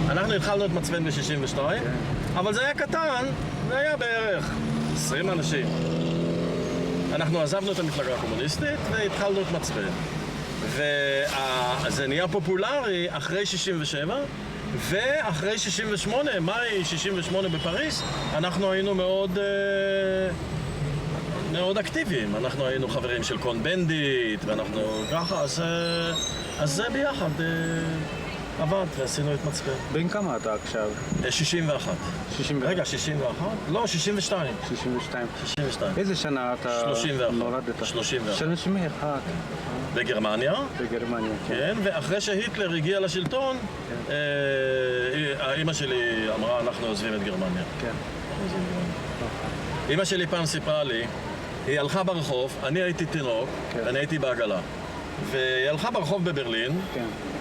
אנחנו התחלנו את מצפן ב-62, אבל זה היה קטן, זה היה בערך 20 אנשים. אנחנו עזבנו את המפלגה הקומוניסטית והתחלנו את מצפן. וזה נהיה פופולרי אחרי 67, ואחרי 68, מאי 68 בפריז, אנחנו היינו מאוד אקטיביים. אנחנו היינו חברים של קון בנדיט, ואנחנו ככה, אז זה ביחד עבד, ועשינו את מצפן. בין כמה אתה עכשיו? 61. רגע, 61? לא, 62. 62. 62. איזה שנה אתה 31. נולדת? 31. 31. בגרמניה. בגרמניה, כן, ואחרי שהיטלר הגיע לשלטון, אמא שלי אמרה, אנחנו עוזבים את גרמניה. כן. אמא שלי פעם סיפרה לי, היא הלכה ברחוב, אני הייתי תינוק, ואני הייתי בעגלה. והיא הלכה ברחוב בברלין,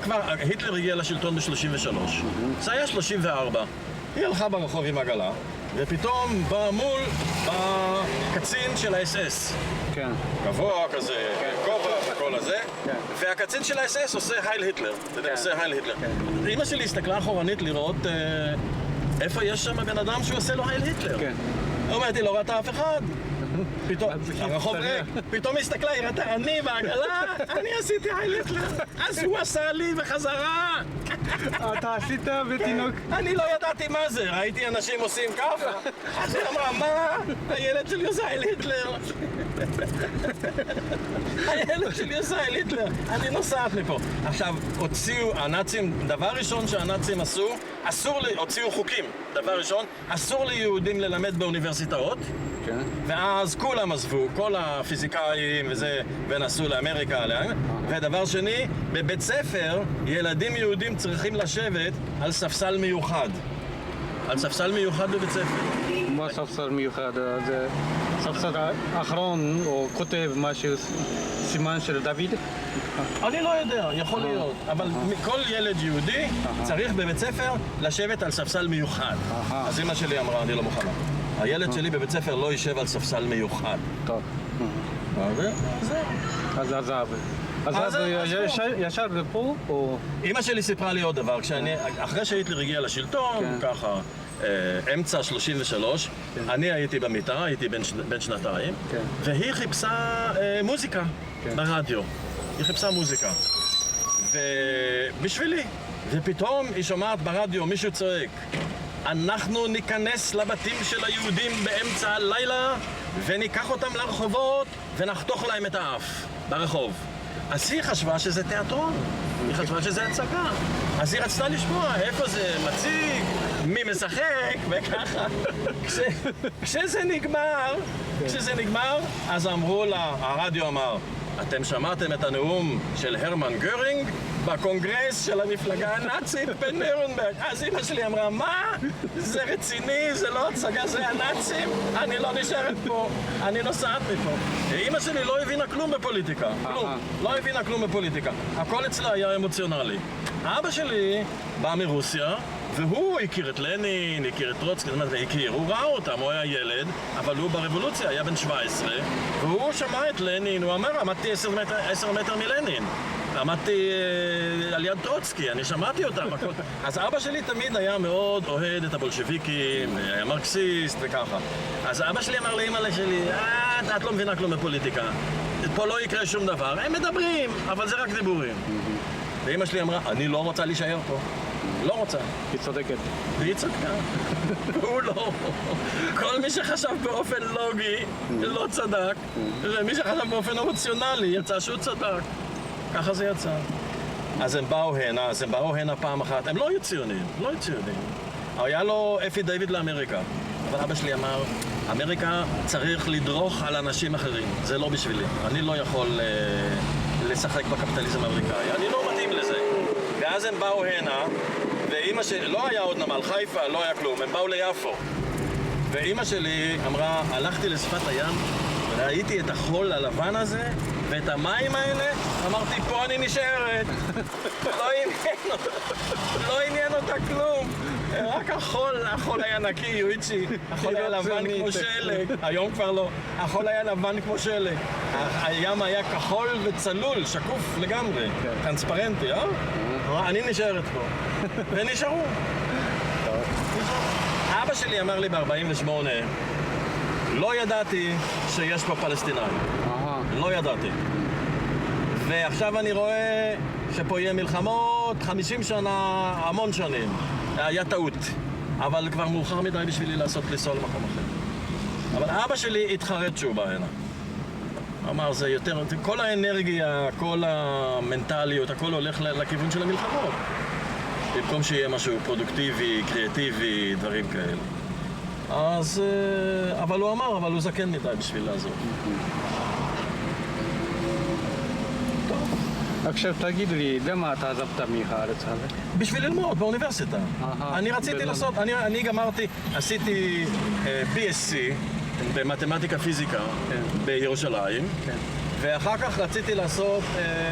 כבר היטלר הגיע לשלטון ב-33, זה היה 34. היא הלכה ברחוב עם עגלה, ופתאום בא מול הקצין של ה-SS. כן. גבוה כזה, כובע וכל הזה, והקצין של ה-SS עושה הייל היטלר. אתה יודע, עושה הייל היטלר. אמא שלי הסתכלה אחורנית לראות איפה יש שם בן אדם שהוא עושה לו הייל היטלר. אומרת, לא ראתה אף אחד. פתאום, הרחוב ריק, פתאום הסתכלה, היא ראתה, אני בעגלה, אני עשיתי הייל היטלר. אז הוא עשה לי בחזרה. אתה עשית בתינוק? אני לא ידעתי מה זה, ראיתי אנשים עושים ככה. אז היא אמרה, מה? הילד שלי עושה הייל היטלר. הילד שלי עושה הייל היטלר. אני נוסעת מפה. עכשיו, הוציאו הנאצים, דבר ראשון שהנאצים עשו, הוציאו חוקים. דבר ראשון, אסור ליהודים ללמד באוניברסיטאות. ואז כולם עזבו, כל הפיזיקאים וזה, ונסעו לאמריקה. ודבר שני, בבית ספר, ילדים יהודים צריכים לשבת על ספסל מיוחד. על ספסל מיוחד בבית ספר. מה ספסל מיוחד? זה ספסל האחרון, או כותב משהו, סימן של דוד? אני לא יודע, יכול להיות. אבל כל ילד יהודי צריך בבית ספר לשבת על ספסל מיוחד. אז אמא שלי אמרה, אני לא מוכנה. הילד שלי בבית ספר לא יישב על ספסל מיוחד. טוב. אז עזב. אז ישר לפה או... אמא שלי סיפרה לי עוד דבר, אחרי שהיטלר הגיע לשלטון, ככה, אמצע 33, אני הייתי במיטה, הייתי בן שנתיים, והיא חיפשה מוזיקה ברדיו. היא חיפשה מוזיקה. ובשבילי. ופתאום היא שומעת ברדיו מישהו צועק, אנחנו ניכנס לבתים של היהודים באמצע הלילה וניקח אותם לרחובות ונחתוך להם את האף ברחוב. אז היא חשבה שזה תיאטרון, היא חשבה שזה הצגה. אז היא רצתה לשמוע איפה זה מציג, מי משחק וככה. כשזה נגמר, אז אמרו לה, הרדיו אמר, אתם שמעתם את הנאום של הרמן גרינג בקונגרס של המפלגה הנאצית בנירנברג. אז אמא שלי אמרה, מה? זה רציני, זה לא הצגה, זה הנאצים? אני לא נשארת פה, אני נוסעת מפה. אמא שלי לא הבינה כלום בפוליטיקה, כלום. לא הבינה כלום בפוליטיקה. הכל אצלה היה אמוציונלי. אבא שלי בא מרוסיה, והוא הכיר את לנין, הכיר את טרוצקי, הוא ראה אותם, הוא היה ילד, אבל הוא ברבולוציה היה בן 17, והוא שמע את לנין, הוא אמר, עמדתי 10 מטר מלנין, עמדתי על יד טרוצקי, אני שמעתי אותם. אז אבא שלי תמיד היה מאוד אוהד את הבולשביקים, היה מרקסיסט וככה. אז אבא שלי אמר לאמא שלי, את לא מבינה כלום בפוליטיקה, פה לא יקרה שום דבר, הם מדברים, אבל זה רק דיבורים. ואמא שלי אמרה, אני לא רוצה להישאר פה. לא רוצה. היא צודקת. והיא צודקה. הוא לא. כל מי שחשב באופן לוגי לא צדק, ומי שחשב באופן אמוציונלי יצא שהוא צדק. ככה זה יצא. אז הם באו הנה פעם אחת. הם לא היו ציונים, היה לו אפי דיוויד לאמריקה. אבל אבא שלי אמר, אמריקה צריך לדרוך על אנשים אחרים. זה לא בשבילי. אני לא יכול לשחק בקפיטליזם האמריקאי. אני לא מתאים לזה. ואז הם באו הנה, ואמא שלי, לא היה עוד נמל חיפה, לא היה כלום, הם באו ליפו. ואמא שלי אמרה, הלכתי לשפת הים, ראיתי את החול הלבן הזה, ואת המים האלה, אמרתי, פה אני נשארת. לא עניין אותה כלום. רק החול היה נקי, יואיצ'י, החול היה לבן כמו שלג, היום כבר לא, החול היה לבן כמו שלג. הים היה כחול וצלול, שקוף לגמרי, טרנספרנטי, אני נשארת פה. ונשארו. אבא שלי אמר לי ב-48, לא ידעתי שיש פה פלסטינאים. לא ידעתי. ועכשיו אני רואה שפה יהיה מלחמות, 50 שנה, המון שנים. היה טעות. אבל כבר מאוחר מדי בשבילי לנסוע למקום אחר. אבל אבא שלי התחרט שהוא בא הנה. אמר, זה יותר, כל האנרגיה, כל המנטליות, הכל הולך לכיוון של המלחמות. במקום שיהיה משהו פרודוקטיבי, קריאטיבי, דברים כאלה. אז, אבל הוא אמר, אבל הוא זקן מדי בשביל לעזור. עכשיו תגיד לי, למה אתה עזבת מהארץ הזה? בשביל ללמוד באוניברסיטה. אני רציתי לעשות, אני גמרתי, עשיתי BSc במתמטיקה פיזיקה בירושלים, ואחר כך רציתי לעשות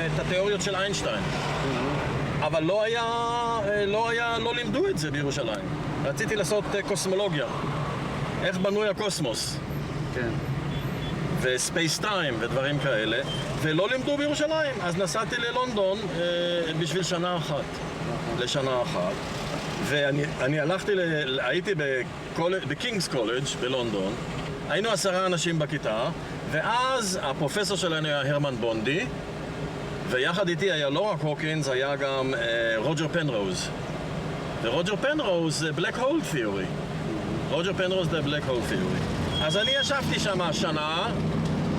את התיאוריות של איינשטיין. אבל לא לימדו את זה בירושלים. רציתי לעשות קוסמולוגיה. איך בנוי הקוסמוס. כן. וספייס טיים ודברים כאלה, ולא לימדו בירושלים. אז נסעתי ללונדון בשביל שנה אחת. לשנה אחת. ואני הייתי בקינגס קולג' בלונדון. היינו 10 אנשים בכיתה, ואז הפרופסור שלנו היה הרמן בונדי, ויחד איתי היה לא רק הוקינס, היה גם רוג'ר פנרוז. ורוג'ר פנרוז זה Black Hole Theory. רוג'ר פנרוז זה Black Hole Theory. אז אני ישבתי שם שנה,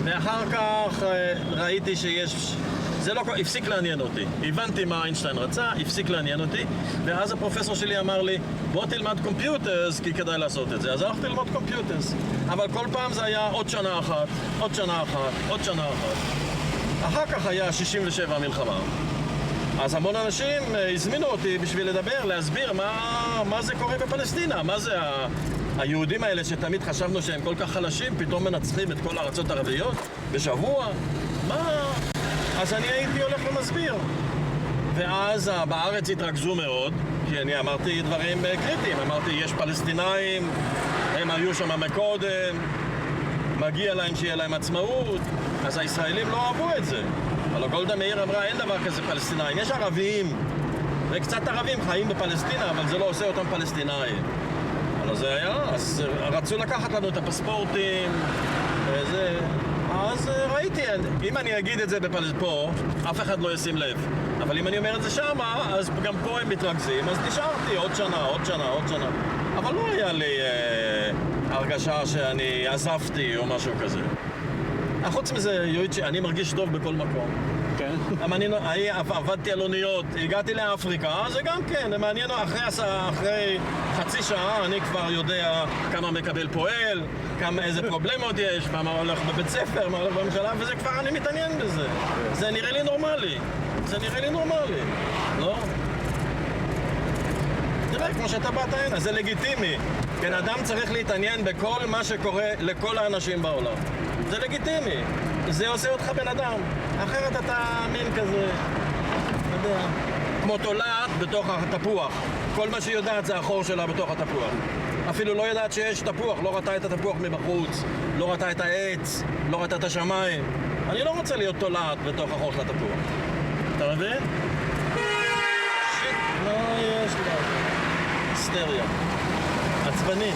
ואחר כך ראיתי שיש... זה לא... הפסיק לעניין אותי. הבנתי מה איינשטיין רצה, הפסיק לעניין אותי, ואז הפרופסור שלי אמר לי, בוא תלמד קומפיוטרס, כי כדאי לעשות את זה. אז הלכתי ללמוד קומפיוטרס. אבל כל פעם זה היה עוד שנה אחת, עוד שנה אחת, עוד שנה אחת. אחר כך היה 67 מלחמה. אז המון אנשים הזמינו אותי בשביל לדבר, להסביר מה זה קורה בפלסטינה, מה זה היהודים האלה שתמיד חשבנו שהם כל כך חלשים, פתאום מנצחים את כל הארצות הערביות בשבוע. מה? אז אני הייתי הולך ומסביר. ואז בארץ התרכזו מאוד, כי אני אמרתי דברים קריטיים. אמרתי, יש פלסטינאים, הם היו שם מקודם, מגיע להם שיהיה להם עצמאות. אז הישראלים לא אהבו את זה. אבל גולדה מאיר אמרה, אין דבר כזה פלסטינאים. יש ערבים, וקצת ערבים חיים בפלסטינה, אבל זה לא עושה אותם פלסטינאים. אבל זה היה, אז רצו לקחת לנו את הפספורטים, וזה... אז ראיתי, אם אני אגיד את זה פה, אף אחד לא ישים לב. אבל אם אני אומר את זה שמה, אז גם פה הם מתרכזים, אז נשארתי עוד שנה, עוד שנה, עוד שנה. אבל לא היה לי הרגשה שאני עזבתי או משהו כזה. חוץ מזה, יואיצ'י, אני מרגיש טוב בכל מקום. כן. אני עבדתי על אוניות, הגעתי לאפריקה, זה גם כן, מעניין, אחרי חצי שעה אני כבר יודע כמה מקבל פועל, איזה פרובלמות יש, מה הולך בבית ספר, מה הולך בממשלה, וזה כבר אני מתעניין בזה. זה נראה לי נורמלי. זה נראה לי נורמלי. לא? תראה, כמו שאתה באת הנה, זה לגיטימי. בן אדם צריך להתעניין בכל מה שקורה לכל האנשים בעולם. זה לגיטימי. זה עושה אותך בן אדם. אחרת אתה מין כזה, אתה יודע, כמו תולעת בתוך התפוח. כל מה שהיא יודעת זה החור שלה בתוך התפוח. אפילו לא יודעת שיש תפוח, לא ראתה את התפוח מבחוץ, לא ראתה את העץ, לא ראתה את השמיים. אני לא רוצה להיות תולעת בתוך החור של התפוח. אתה מבין? שיט, מה יש לי? היסטריה. עצבני.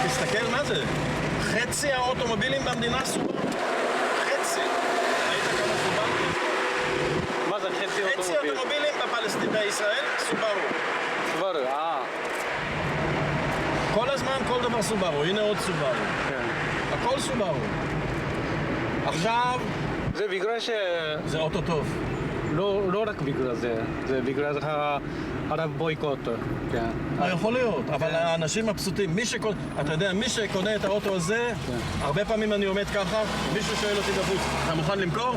תסתכל מה זה. חצי האוטומובילים במדינה סוברו. חצי. ראית כמה סוברו? מה זה חצי אוטומוביל? חצי אוטומובילים בישראל סוברו. סוברו, כל הזמן כל דבר סוברו. הנה עוד סוברו. כן. הכל סוברו. עכשיו... זה בגלל ש... זה אוטו טוב. לא רק בגלל זה, זה בגלל הרב בויקוט, כן. יכול להיות, אבל האנשים מבסוטים, אתה יודע, מי שקונה את האוטו הזה, הרבה פעמים אני עומד ככה, מישהו שואל אותי בחוץ, אתה מוכן למכור?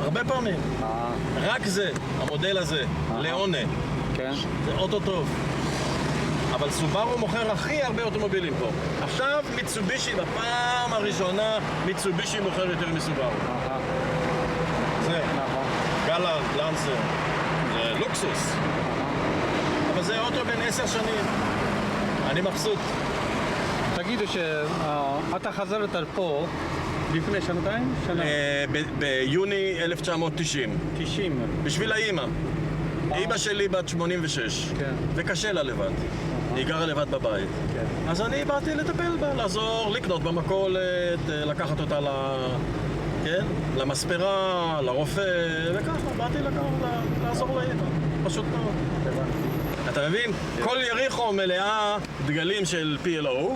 הרבה פעמים. רק זה, המודל הזה, לאונה. זה אוטו טוב. אבל סוברו מוכר הכי הרבה אוטומובילים פה. עכשיו מיצובישי, בפעם הראשונה, מיצובישי מוכר יותר מסוברו. זה. גלנט, לנסר, זה לוקסוס. אבל זה אוטו בן 10 שנים. אני מבסוט. תגידו שאתה חזרת פה לפני שנתיים? שנה? ביוני 1990. 90. בשביל האימא. אימא שלי בת 86, כן. וקשה לה לבד. היא גרה לבד בבית. כן. אז אני באתי לטפל בה, לעזור, לקנות במכולת, לקחת אותה כן? למספרה, לרופא, וככה, באתי לעזור לאימא. פשוט מאוד. אתה מבין? כל יריחו מלאה דגלים של PLO,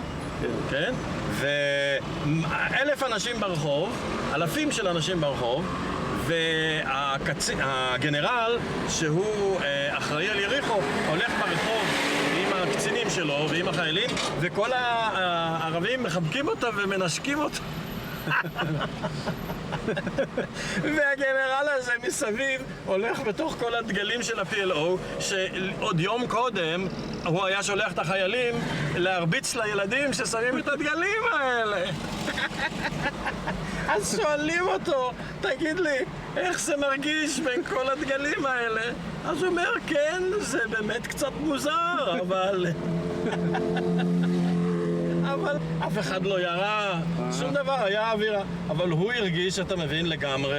כן? ו1,000 אנשים ברחוב, אלפים של אנשים ברחוב, והגנרל, שהוא אחראי על יריחו, הולך ברחוב עם הקצינים שלו ועם החיילים, וכל הערבים מחבקים אותה ומנשקים אותה. והגנרל הזה מסביב הולך בתוך כל הדגלים של ה-PLO, שעוד יום קודם הוא היה שולח את החיילים להרביץ לילדים ששמים את הדגלים האלה. אז שואלים אותו, תגיד לי, איך זה מרגיש בין כל הדגלים האלה? אז הוא אומר, כן, זה באמת קצת מוזר, אבל אף אחד לא ירה, שום דבר, היה אווירה. אבל הוא הרגיש, אתה מבין, לגמרי,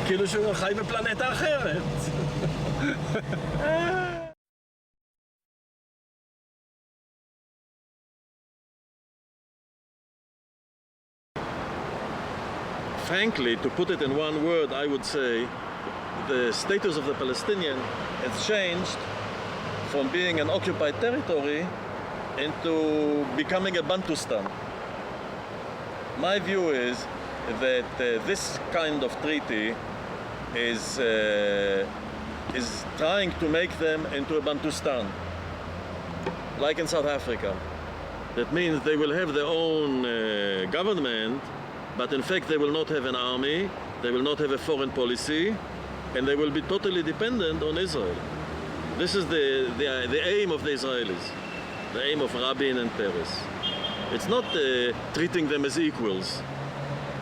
כאילו שהוא חי בפלנטה אחרת. Frankly, to put it in one word, I would say the status of the Palestinian has changed from being an occupied territory into becoming a Bantustan. My view is that this kind of treaty is trying to make them into a Bantustan, like in South Africa. That means they will have their own government, but in fact they will not have an army, they will not have a foreign policy, and they will be totally dependent on Israel. This is the aim of the Israelis, the aim of Rabin and Peres. It's not treating them as equals.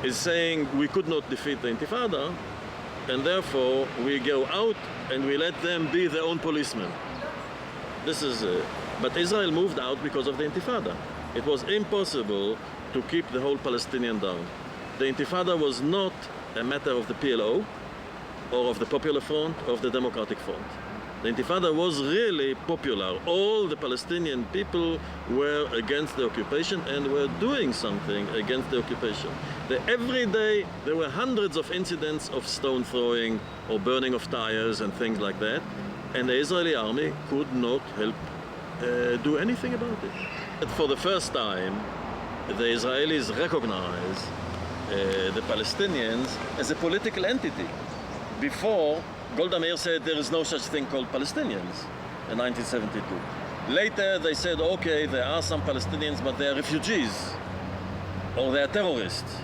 It's saying we could not defeat the Intifada, and therefore we go out and we let them be their own policemen. This is, but Israel moved out because of the Intifada. It was impossible to keep the whole Palestinian down. The Intifada was not a matter of the PLO or of the Popular Front or of the Democratic Front. The Intifada was really popular. All the Palestinian people were against the occupation and were doing something against the occupation. Every day there were hundreds of incidents of stone throwing or burning of tires and things like that, and the Israeli army could not help do anything about it. For the first time, the Israelis recognize the Palestinians as a political entity. Before, Golda Meir said there is no such thing called Palestinians in 1972. Later they said, okay, there are some Palestinians, but they are refugees or they are terrorists.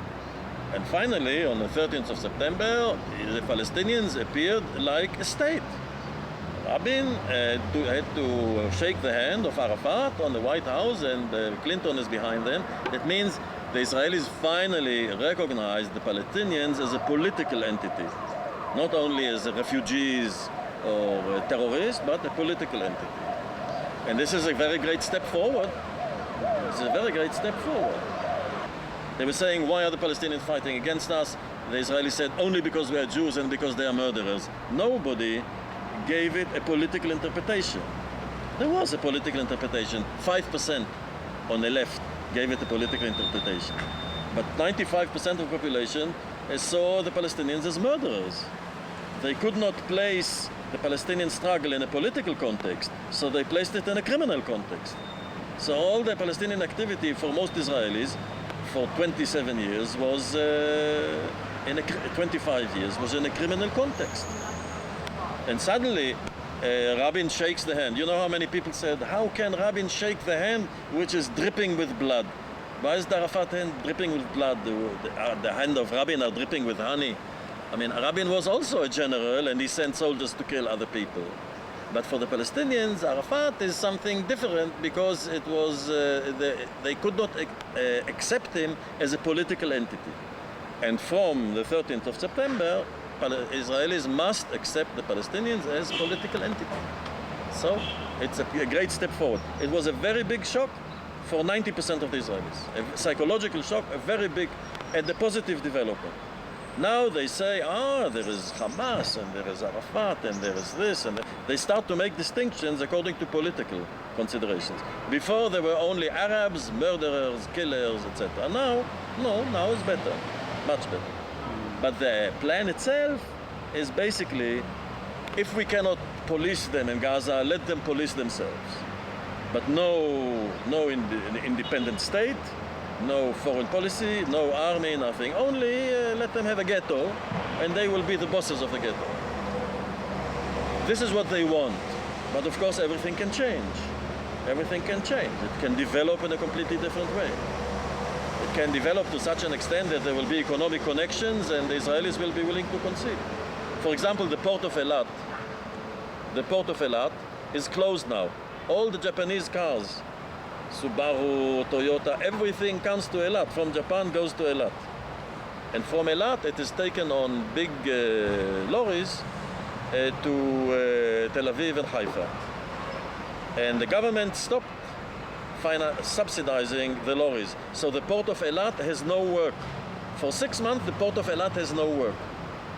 And finally, on the 13th of September, the Palestinians appeared like a state. Rabin had to shake the hand of Arafat on the White House, and Clinton is behind them. That means the Israelis finally recognized the Palestinians as a political entity. Not only as refugees or terrorists, but a political entity. And this is a very great step forward. It's a very great step forward. They were saying, why are the Palestinians fighting against us? The Israelis said, only because we are Jews and because they are murderers. Nobody gave it a political interpretation. There was a political interpretation. 5% on the left gave it a political interpretation. But 95% of the population saw the Palestinians as murderers. They could not place the Palestinian struggle in a political context, so they placed it in a criminal context. So all the Palestinian activity for most Israelis for 27 years was 25 years was in a criminal context. And suddenly Rabin shakes the hand. You know how many people said, how can Rabin shake the hand which is dripping with blood? Why is the Arafat hand dripping with blood? The hand of Rabin are dripping with honey. I mean, Rabin was also a general and he sent soldiers to kill other people. But for the Palestinians, Arafat is something different because it was, they could not accept him as a political entity. And from the 13th of September, Israelis must accept the Palestinians as political entity. So it's a great step forward. It was a very big shock for 90% of the Israelis. A psychological shock, a very big and a positive development. Now they say, there is Hamas and there is Arafat and there is this, and they start to make distinctions according to political considerations. Before there were only Arabs, murderers, killers, etc. Now it's better, much better. But the plan itself is basically, if we cannot police them in Gaza, let them police themselves. But no independent state, no foreign policy, no army, nothing. Only let them have a ghetto, and they will be the bosses of the ghetto. This is what they want. But of course, everything can change. Everything can change. It can develop in a completely different way. It can develop to such an extent that there will be economic connections, and the Israelis will be willing to concede. For example, the port of Eilat. The port of Eilat is closed now. All the Japanese cars, Subaru, Toyota, everything comes to Eilat. From Japan goes to Eilat. And from Eilat it is taken on big lorries to Tel Aviv and Haifa. And the government stopped subsidizing the lorries. So the port of Eilat has no work. For 6 months the port of Eilat has no work.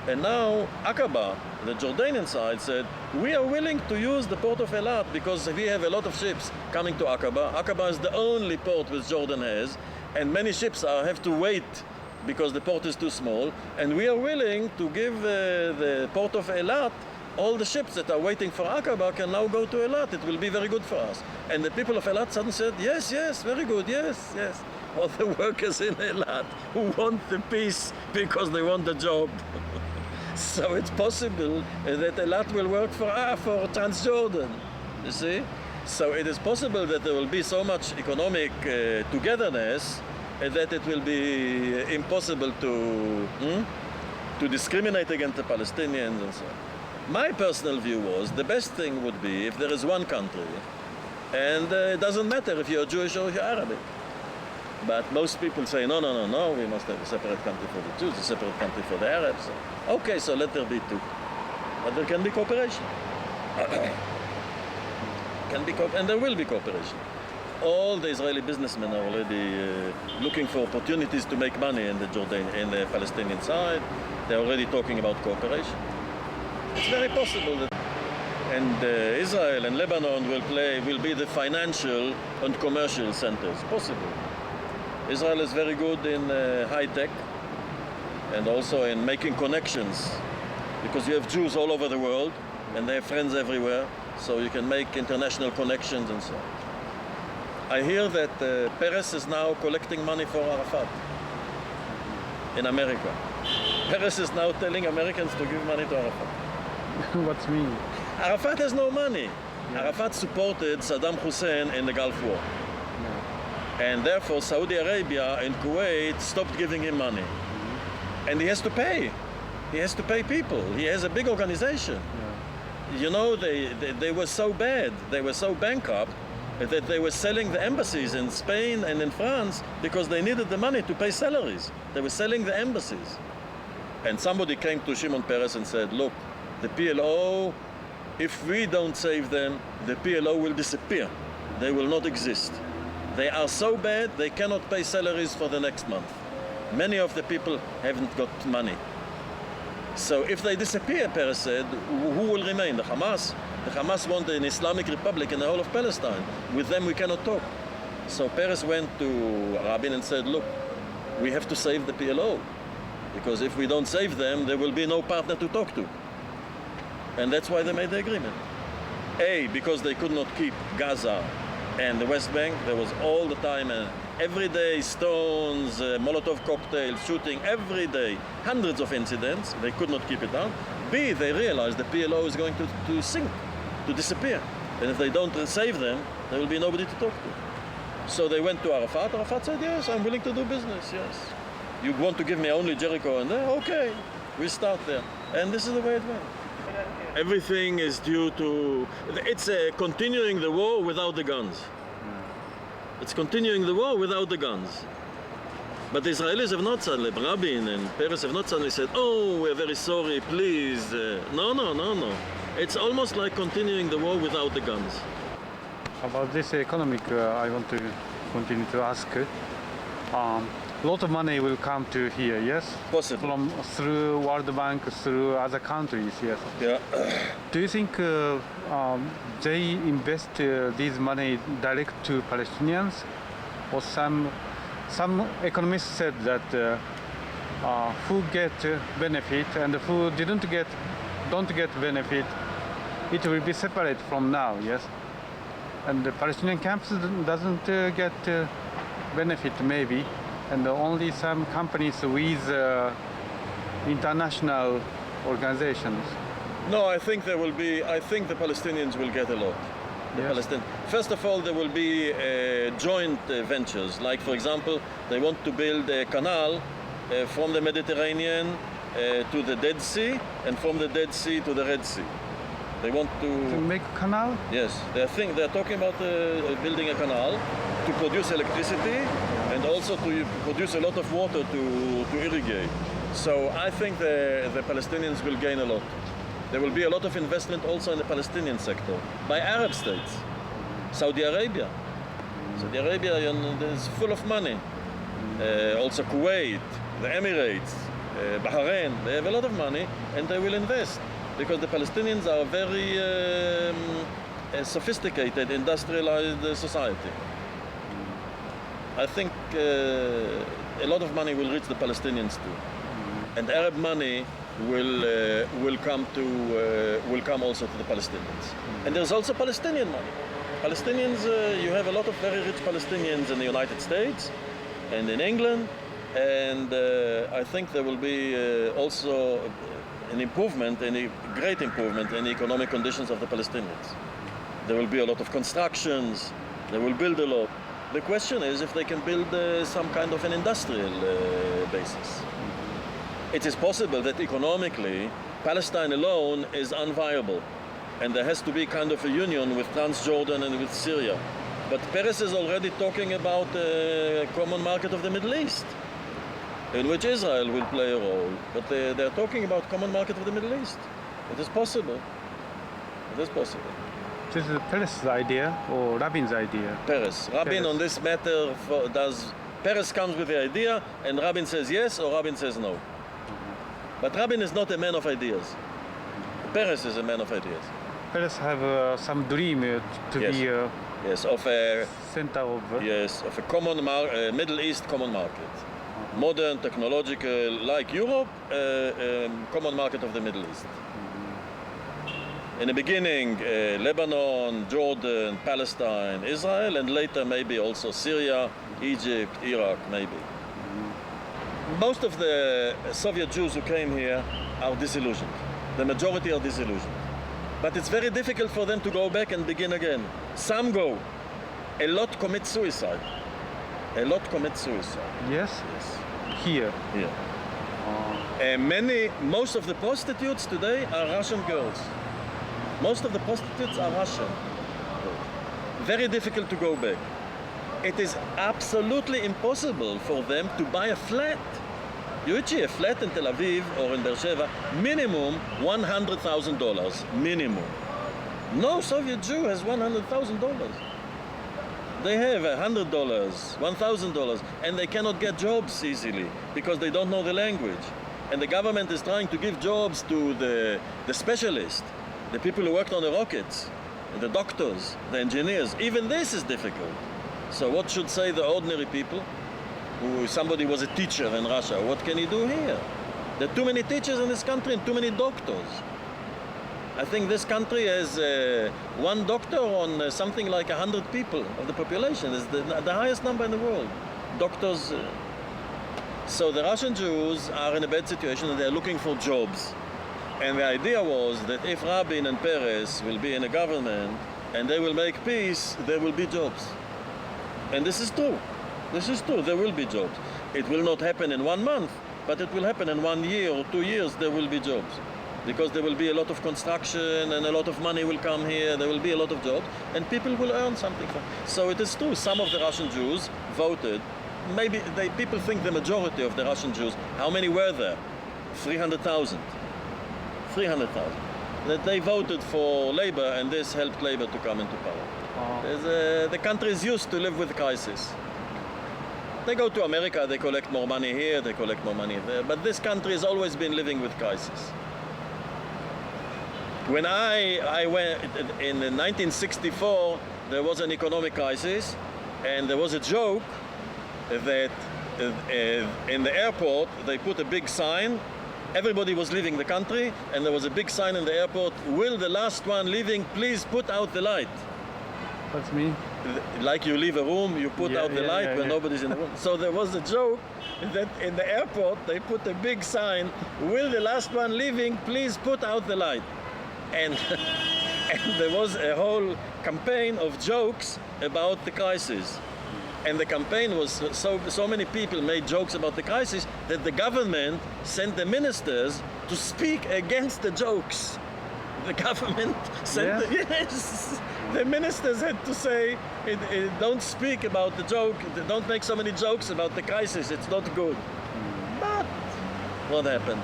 And now AKBA, the Jordanian side, said, we are willing to use the port of Eilat because we have a lot of ships coming to AKBA. AKBA is the only port which Jordan has, and many ships have to wait because the port is too small. And we are willing to give the port of Eilat, all the ships that are waiting for AKBA can now go to Eilat. It will be very good for us. And the people of Eilat suddenly said, yes, very good, yes. All the workers in Eilat who want the peace because they want the job. So it's possible that Eilat will work for Transjordan, you see? So it is possible that there will be so much economic togetherness that it will be impossible to discriminate against the Palestinians and so on. My personal view was the best thing would be if there is one country, and it doesn't matter if you're Jewish or if you're Arabic. But most people say, no, we must have a separate country for the Jews, a separate country for the Arabs. Okay, so let there be two. But there can be cooperation. And there will be cooperation. All the Israeli businessmen are already looking for opportunities to make money in the Palestinian side. They're already talking about cooperation. It's very possible that Israel and Lebanon will be the financial and commercial centers. Possible. Israel is very good in high tech and also in making connections, because you have Jews all over the world and they have friends everywhere, so you can make international connections and so on. I hear that Peres is now collecting money for Arafat in America. Peres is now telling Americans to give money to Arafat. What's mean? Arafat has no money. Yeah. Arafat supported Saddam Hussein in the Gulf War. And therefore Saudi Arabia and Kuwait stopped giving him money. And he has to pay. He has to pay people. He has a big organization. Yeah. You know, they were so bad, they were so bankrupt that they were selling the embassies in Spain and in France because they needed the money to pay salaries. They were selling the embassies. And somebody came to Shimon Peres and said, look, the PLO, if we don't save them, the PLO will disappear. They will not exist. They are so bad, they cannot pay salaries for the next month. Many of the people haven't got money. So if they disappear, Peres said, who will remain? The Hamas? The Hamas want an Islamic Republic in the whole of Palestine. With them we cannot talk. So Peres went to Rabin and said, look, we have to save the PLO. Because if we don't save them, there will be no partner to talk to. And that's why they made the agreement. Because they could not keep Gaza and the West Bank. There was all the time, every day, stones, Molotov cocktails, shooting, every day, hundreds of incidents. They could not keep it down. They realized the PLO is going to sink, to disappear. And if they don't save them, there will be nobody to talk to. So they went to Arafat. Arafat said, yes, I'm willing to do business, yes. You want to give me only Jericho and there? Okay, we start there. And this is the way it went. Everything is due to, it's continuing the war without the guns. It's continuing the war without the guns. But the Israelis have not suddenly, Rabin and Peres have not suddenly said, oh, we're very sorry, please. No. It's almost like continuing the war without the guns. About this economic, I want to continue to ask. A lot of money will come to here, yes? Possible. Through World Bank, through other countries, yes. Yeah. Do you think they invest this money direct to Palestinians, or some economists said that who get benefit and who don't get benefit, it will be separate from now, yes. And the Palestinian camps doesn't get benefit maybe, and only some companies with international organizations. No, I think there will be. I think the Palestinians will get a lot. Yes. First of all, there will be joint ventures. Like, for example, they want to build a canal from the Mediterranean to the Dead Sea, and from the Dead Sea to the Red Sea. They want To to. make canal? Yes, they're talking about building a canal to produce electricity and also to produce a lot of water to irrigate. So I think the Palestinians will gain a lot. There will be a lot of investment also in the Palestinian sector by Arab states. Saudi Arabia. Saudi Arabia is full of money. Also Kuwait, the Emirates, Bahrain, they have a lot of money and they will invest because the Palestinians are a very sophisticated, industrialized society. I think a lot of money will reach the Palestinians too. And Arab money will come also to the Palestinians. And there's also Palestinian money. Palestinians, you have a lot of very rich Palestinians in the United States and in England, and I think there will be also an improvement, a great improvement in the economic conditions of the Palestinians. There will be a lot of constructions, they will build a lot. The question is if they can build some kind of an industrial basis. It is possible that economically, Palestine alone is unviable, and there has to be kind of a union with Transjordan and with Syria. But Peres is already talking about a common market of the Middle East, in which Israel will play a role. But they're talking about common market of the Middle East. It is possible. It is possible. This is Peres' idea or Rabin's idea? Peres. Rabin on this matter Peres comes with the idea, and Rabin says yes or Rabin says no. But Rabin is not a man of ideas. Peres is a man of ideas. Peres have some dream to Yes. be Yes, of a center of of a common Middle East common market, modern, technological, like Europe, common market of the Middle East. In the beginning, Lebanon, Jordan, Palestine, Israel, and later maybe also Syria, Egypt, Iraq, maybe. Most of the Soviet Jews who came here are disillusioned. The majority are disillusioned. But it's very difficult for them to go back and begin again. Some go. A lot commit suicide. A lot commit suicide. yes, Yes. here. Yeah. Most of the prostitutes today are Russian girls. Most of the prostitutes are Russian. Very difficult to go back. It is absolutely impossible for them to buy a flat. Ryuichi, a flat in Tel Aviv or in Beersheba, minimum $100,000. Minimum. No Soviet Jew has $100,000. They have $100, $1,000, and they cannot get jobs easily because they don't know the language. And the government is trying to give jobs to the specialists, the people who worked on the rockets, the doctors, the engineers. Even this is difficult. So what should say the ordinary people? Somebody was a teacher in Russia. What can he do here? There are too many teachers in this country and too many doctors. I think this country has one doctor on something like 100 people of the population. It's the highest number in the world. Doctors. So the Russian Jews are in a bad situation and they're looking for jobs. And the idea was that if Rabin and Peres will be in a government and they will make peace, there will be jobs. And this is true. This is true, there will be jobs. It will not happen in 1 month, but it will happen in 1 year or 2 years, there will be jobs. Because there will be a lot of construction and a lot of money will come here, there will be a lot of jobs, and people will earn something. So it is true, some of the Russian Jews voted, maybe people think the majority of the Russian Jews, how many were there? 300,000. 300,000. That they voted for Labour and this helped Labour to come into power. The country is used to live with crisis. They go to America, they collect more money here, they collect more money there, but this country has always been living with crisis. When I went in 1964, there was an economic crisis, and there was a joke that in the airport they put a big sign. Everybody was leaving the country, and there was a big sign in the airport, "Will the last one leaving please put out the light?" What's mean? Like you leave a room, you put out the light when nobody's in the room. So there was a joke that in the airport they put a big sign, "Will the last one leaving please put out the light?" And, and there was a whole campaign of jokes about the crisis. And the campaign was so many people made jokes about the crisis that the government sent the ministers to speak against the jokes. The government sent the ministers had to say, don't speak about the joke, don't make so many jokes about the crisis, it's not good. But what happened?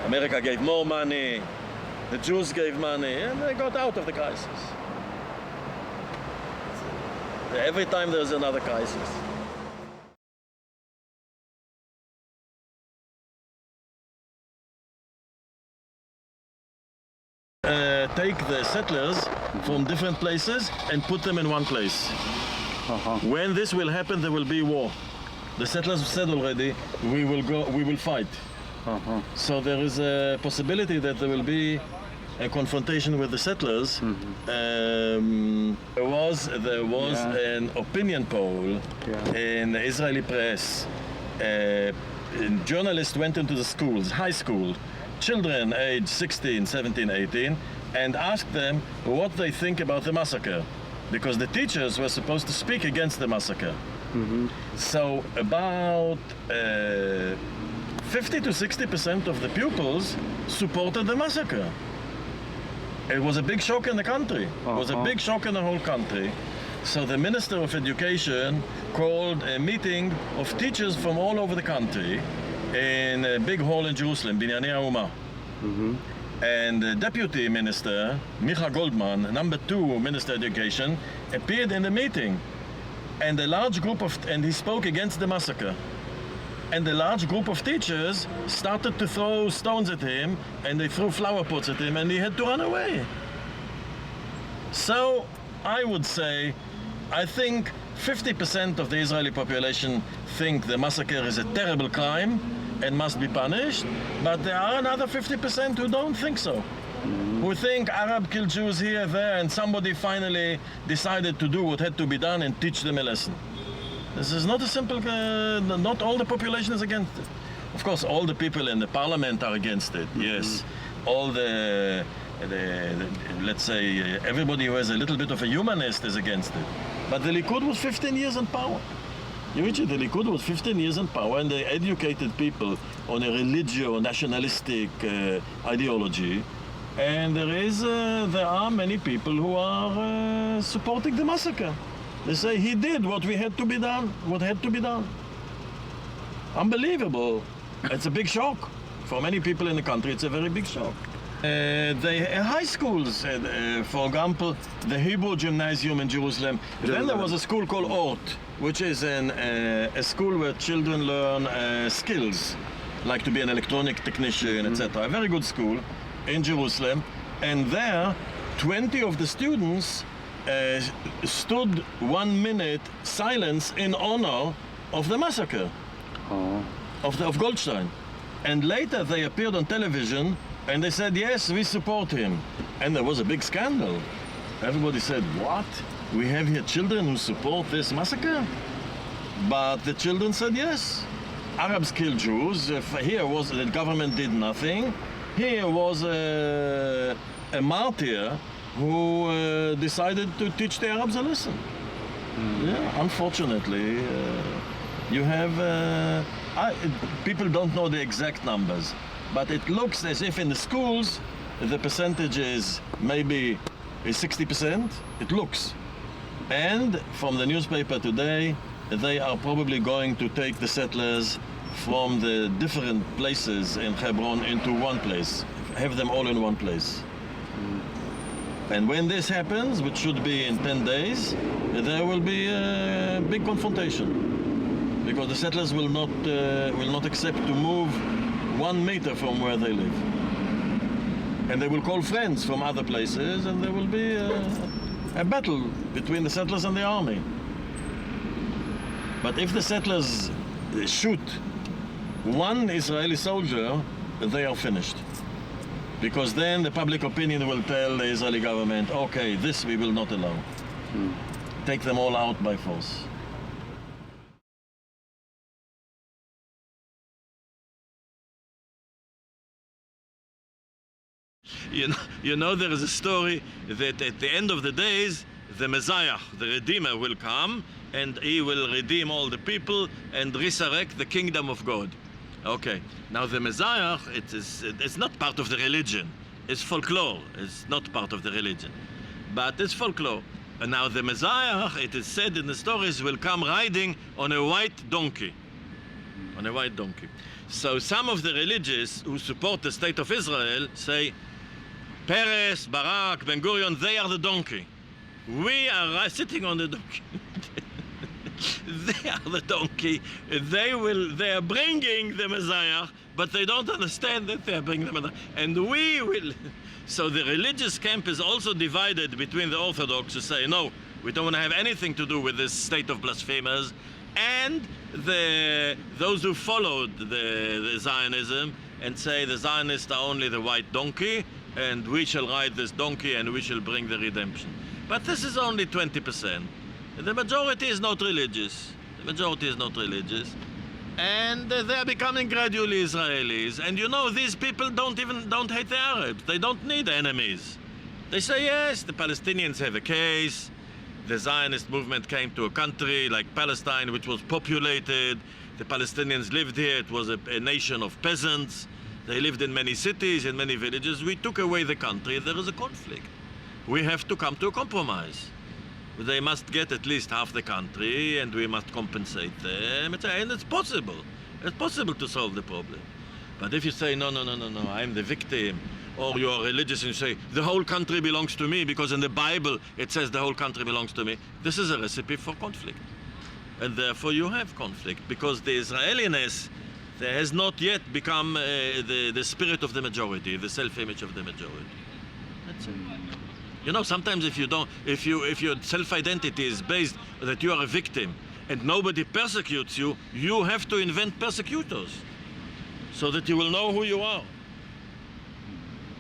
America gave more money, the Jews gave money, and they got out of the crisis. Every time there's another crisis. Take the settlers from different places and put them in one place. When this will happen, there will be war. The settlers said already, we will fight. So there is a possibility that there will be a confrontation with the settlers. There was an opinion poll in the Israeli press. Journalists went into the schools, high school, children aged 16, 17, 18, and asked them what they think about the massacre, because the teachers were supposed to speak against the massacre. So about 50 to 60% of the pupils supported the massacre. It was a big shock in the country. It was a big shock in the whole country. So the Minister of Education called a meeting of teachers from all over the country in a big hall in Jerusalem, Binyanei Hauma. And the Deputy Minister, Micha Goldman, number 2 Minister of Education, appeared in the meeting. And a large group and he spoke against the massacre. And a large group of teachers started to throw stones at him, and they threw flower pots at him, and he had to run away. So I would say, I think 50% of the Israeli population think the massacre is a terrible crime and must be punished, but there are another 50% who don't think so. Who think Arab killed Jews here, there, and somebody finally decided to do what had to be done and teach them a lesson. This is not a simple, not all the population is against it. Of course, all the people in the parliament are against it, yes. All let's say, everybody who has a little bit of a humanist is against it. But the Likud was 15 years in power. Ryuichi, the Likud was 15 years in power, and they educated people on a religio, nationalistic ideology. And there are many people who are supporting the massacre. They say he did what had to be done. Unbelievable. It's a big shock. For many people in the country, it's a very big shock. High schools, for example, the Hebrew Gymnasium in Jerusalem. Then there was a school called Ort, which is a school where children learn skills, like to be an electronic technician, etc. A very good school in Jerusalem. And there, 20 of the students stood 1 minute silence in honor of the massacre of Goldstein. And later they appeared on television and they said, yes, we support him. And there was a big scandal. Everybody said, what? We have here children who support this massacre? But the children said, yes. Arabs killed Jews. Here was the government did nothing. Here was a martyr who decided to teach the Arabs a lesson. Yeah, unfortunately, you have... people don't know the exact numbers, but it looks as if in the schools the percentage is maybe 60%. It looks. And from the newspaper today, they are probably going to take the settlers from the different places in Hebron into one place, have them all in one place. And when this happens, which should be in 10 days, there will be a big confrontation, because the settlers will not accept to move 1 meter from where they live. And they will call friends from other places, and there will be a battle between the settlers and the army. But if the settlers shoot 1 Israeli soldier, they are finished. Because then the public opinion will tell the Israeli government, okay, this we will not allow. Take them all out by force. You know, there is a story that at the end of the days, the Messiah, the Redeemer, will come, and he will redeem all the people and resurrect the kingdom of God. Okay, now the Messiah, it's not part of the religion. It's folklore. It's not part of the religion, but it's folklore. And now the Messiah, it is said in the stories, will come riding on a white donkey. On a white donkey. So some of the religious who support the state of Israel say, Peres, Barak, Ben Gurion, they are the donkey. We are sitting on the donkey. They are the donkey. They are bringing the Messiah, but they don't understand that they are bringing the Messiah. And we will. So the religious camp is also divided between the Orthodox who say, no, we don't want to have anything to do with this state of blasphemers, and those who followed the Zionism and say the Zionists are only the white donkey, and we shall ride this donkey and we shall bring the redemption. But this is only 20%. The majority is not religious. The majority is not religious. And they are becoming gradually Israelis. And you know, these people don't hate the Arabs. They don't need enemies. They say, yes, the Palestinians have a case. The Zionist movement came to a country like Palestine, which was populated. The Palestinians lived here. It was a nation of peasants. They lived in many cities, in many villages. We took away the country. There is a conflict. We have to come to a compromise. They must get at least half the country, and we must compensate them. And it's possible. It's possible to solve the problem. But if you say, no, I'm the victim, or you are religious and you say, the whole country belongs to me, because in the Bible it says the whole country belongs to me, this is a recipe for conflict. And therefore you have conflict, because the Israeliness has not yet become the spirit of the majority, the self-image of the majority. That's it. You know, sometimes if your self-identity is based that you are a victim and nobody persecutes you, you have to invent persecutors so that you will know who you are.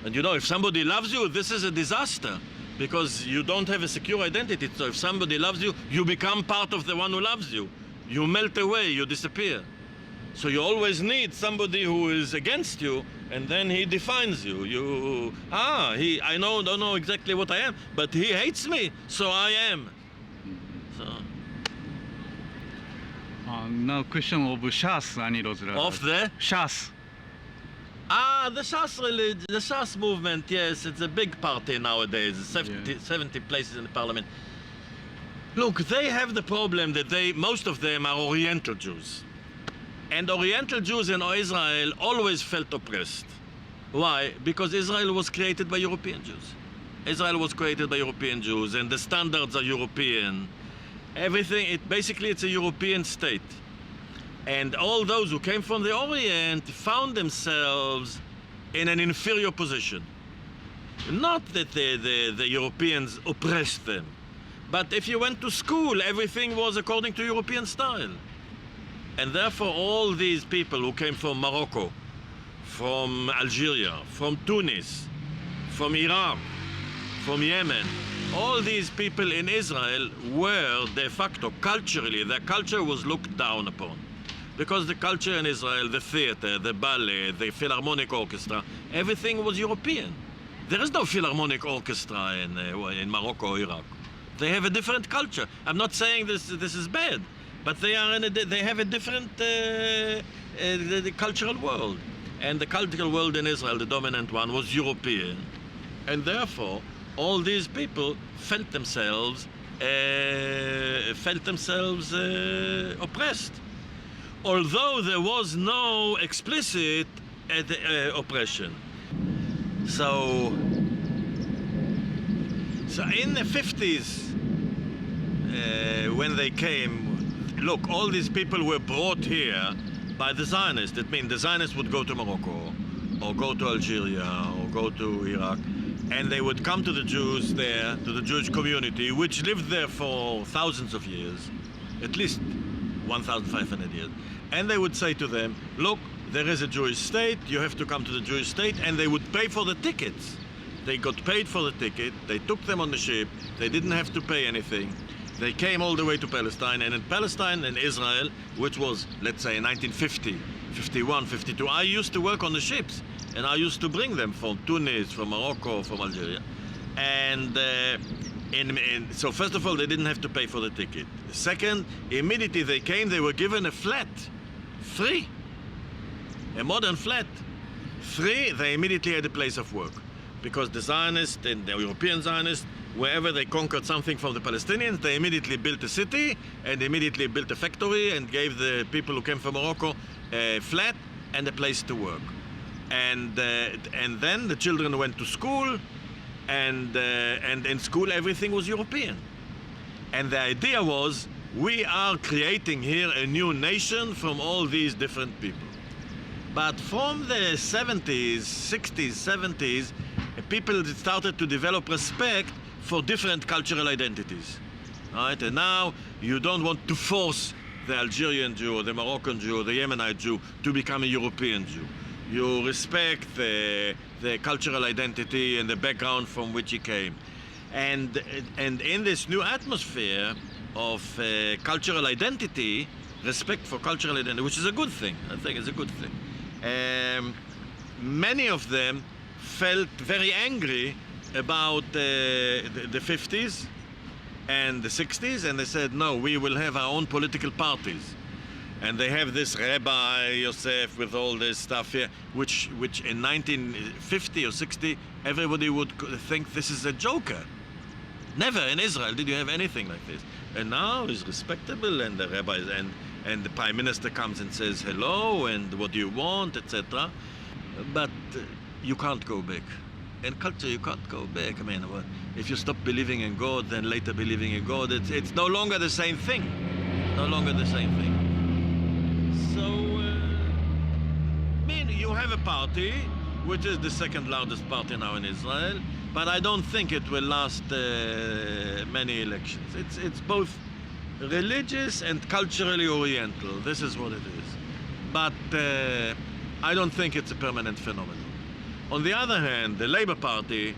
And you know, if somebody loves you, this is a disaster, because you don't have a secure identity. So if somebody loves you, you become part of the one who loves you. You melt away, you disappear. So you always need somebody who is against you, and then he defines you. I don't know exactly what I am, but he hates me, so I am. So. Now question of Shas, Ani Rozra. Of the? Shas. The Shas religion, the Shas movement, yes, it's a big party nowadays, 70 places in the parliament. Look, they have the problem that most of them are Oriental Jews. And Oriental Jews in Israel always felt oppressed. Why? Because Israel was created by European Jews. Israel was created by European Jews, and the standards are European. Everything, basically it's a European state. And all those who came from the Orient found themselves in an inferior position. Not that the Europeans oppressed them, but if you went to school, everything was according to European style. And therefore all these people who came from Morocco, from Algeria, from Tunis, from Iraq, from Yemen, all these people in Israel were de facto, culturally, their culture was looked down upon. Because the culture in Israel, the theater, the ballet, the Philharmonic Orchestra, everything was European. There is no Philharmonic Orchestra in Morocco or Iraq. They have a different culture. I'm not saying this is bad, but they have a different the cultural world. And the cultural world in Israel, the dominant one, was European. And therefore, all these people felt themselves oppressed. Although there was no explicit oppression. So So in the 50s, when they came, look, all these people were brought here by the Zionists. That means the Zionists would go to Morocco, or go to Algeria, or go to Iraq, and they would come to the Jews there, to the Jewish community, which lived there for thousands of years, at least 1,500 years. And they would say to them, look, there is a Jewish state, you have to come to the Jewish state, and they would pay for the tickets. They got paid for the ticket, they took them on the ship, they didn't have to pay anything. They came all the way to Palestine, and in Palestine and Israel, which was, let's say, in 1950, 51, 52, I used to work on the ships, and I used to bring them from Tunis, from Morocco, from Algeria. And so first of all, they didn't have to pay for the ticket. Second, immediately they came, they were given a flat, free, a modern flat, free. They immediately had a place of work, because the Zionists and the European Zionists, wherever they conquered something from the Palestinians, they immediately built a city and immediately built a factory and gave the people who came from Morocco a flat and a place to work. And then the children went to school, and in school everything was European. And the idea was, we are creating here a new nation from all these different people. But from the 70s, 60s, 70s, people started to develop respect for different cultural identities. Right? And now you don't want to force the Algerian Jew or the Moroccan Jew or the Yemenite Jew to become a European Jew. You respect the cultural identity and the background from which he came. And in this new atmosphere of cultural identity, respect for cultural identity, which is a good thing, I think it's a good thing. Many of them felt very angry about the 50s and the 60s, and they said, no, we will have our own political parties. And they have this Rabbi Yosef with all this stuff here, which in 1950 or 60, everybody would think this is a joker. Never in Israel did you have anything like this. And now it's respectable, and the rabbis and the prime minister comes and says hello, and what do you want, etc. But you can't go back. In culture, you can't go back. I mean, if you stop believing in God, then later believing in God, it's no longer the same thing. No longer the same thing. So, I mean, you have a party, which is the second largest party now in Israel, but I don't think it will last many elections. It's both religious and culturally oriental. This is what it is. But I don't think it's a permanent phenomenon. On the other hand, the Labour Party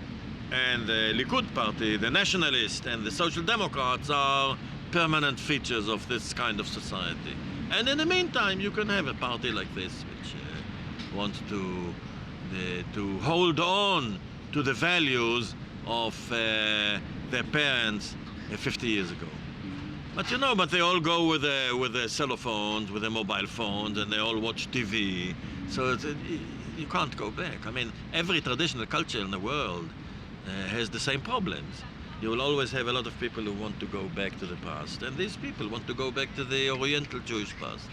and the Likud Party, the Nationalists and the Social Democrats are permanent features of this kind of society. And in the meantime, you can have a party like this, which wants to hold on to the values of their parents 50 years ago. But you know, they all go with their cell phones, with their mobile phones, and they all watch TV. So you can't go back. I mean, every traditional culture in the world has the same problems. You will always have a lot of people who want to go back to the past, and these people want to go back to the Oriental Jewish past.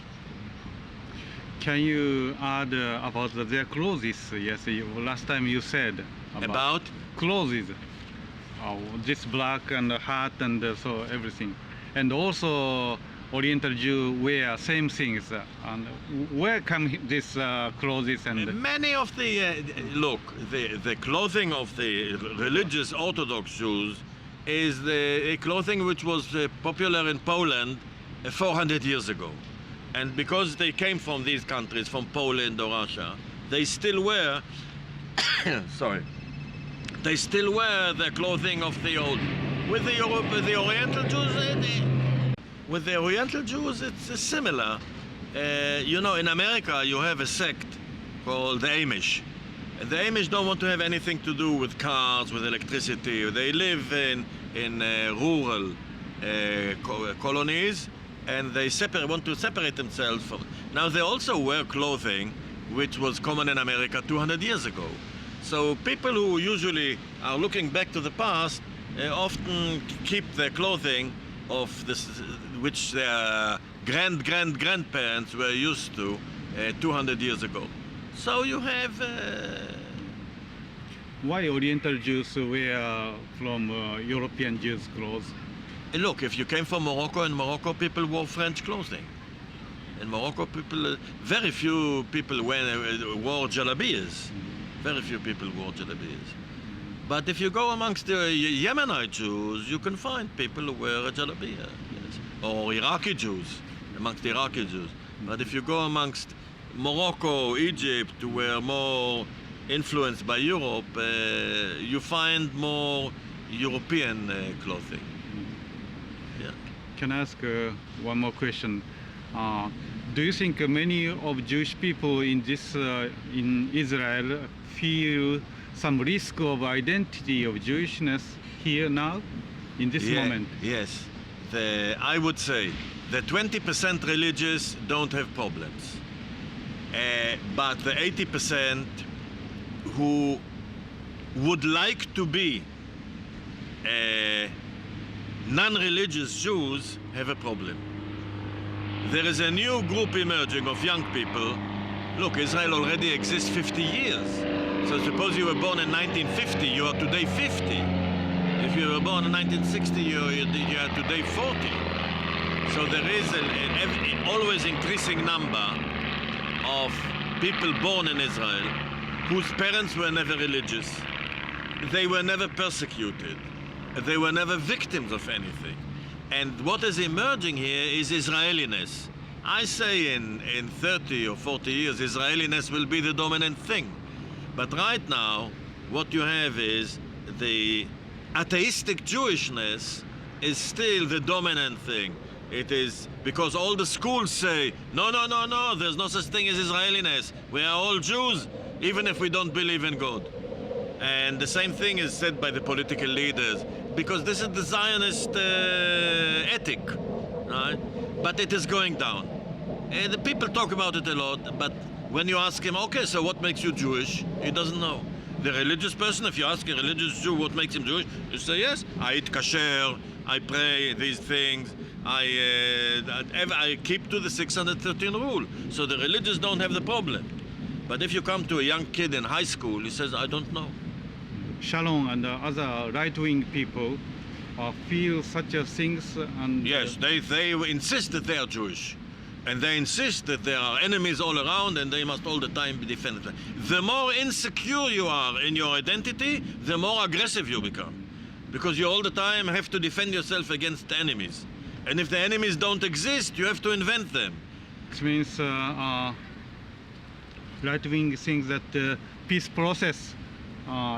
Can you add about their clothes? Yes, last time you said About? clothes. This black and hat and so everything. And also Oriental Jew wear same things. And where come these clothes and many of the look, the clothing of the religious Orthodox Jews is the clothing which was popular in Poland 400 years ago. And because they came from these countries, from Poland or Russia, they still wear they still wear the clothing of the old. With the Oriental Jews, with the Oriental Jews, it's similar. You know, in America, you have a sect called the Amish. And the Amish don't want to have anything to do with cars, with electricity. They live in rural colonies, and they want to separate themselves from. Now, they also wear clothing which was common in America 200 years ago. So people who usually are looking back to the past often keep their clothing of this, which their grandparents were used to 200 years ago. So you have why Oriental Jews wear from European Jews' clothes? Look, if you came from Morocco, in Morocco people wore French clothing. In Morocco, very few people wore jalabiyas. Very few people wore jalabiyas. But if you go amongst the Yemenite Jews, you can find people who wear a jalabiyah, yes. Or Iraqi Jews, amongst Iraqi Jews. But if you go amongst Morocco, Egypt, who were more influenced by Europe, you find more European clothing. Yeah. Can I ask one more question? Do you think many of Jewish people in Israel feel some risk of identity of Jewishness here now, in this moment? Yes. I would say the 20% religious don't have problems. But the 80% who would like to be non-religious Jews have a problem. There is a new group emerging of young people. Look, Israel already exists 50 years. So suppose you were born in 1950, you are today 50. If you were born in 1960, you are today 40. So there is an always increasing number of people born in Israel whose parents were never religious. They were never persecuted. They were never victims of anything. And what is emerging here is Israeliness. I say in 30 or 40 years, Israeliness will be the dominant thing. But right now, what you have is the atheistic Jewishness is still the dominant thing. It is because all the schools say, no, there's no such thing as Israeliness. We are all Jews, even if we don't believe in God. And the same thing is said by the political leaders, because this is the Zionist ethic, right? But it is going down. And the people talk about it a lot, but when you ask him, okay, so what makes you Jewish? He doesn't know. The religious person, if you ask a religious Jew what makes him Jewish, you say, yes, I eat kasher, I pray these things, I keep to the 613 rule. So the religious don't have the problem. But if you come to a young kid in high school, he says, I don't know. Shalom and other right-wing people feel such things, and yes, they insist that they are Jewish, and they insist that there are enemies all around, and they must all the time be defended. The more insecure you are in your identity, the more aggressive you become, because you all the time have to defend yourself against the enemies, and if the enemies don't exist, you have to invent them. It means right-wing thinks that the peace process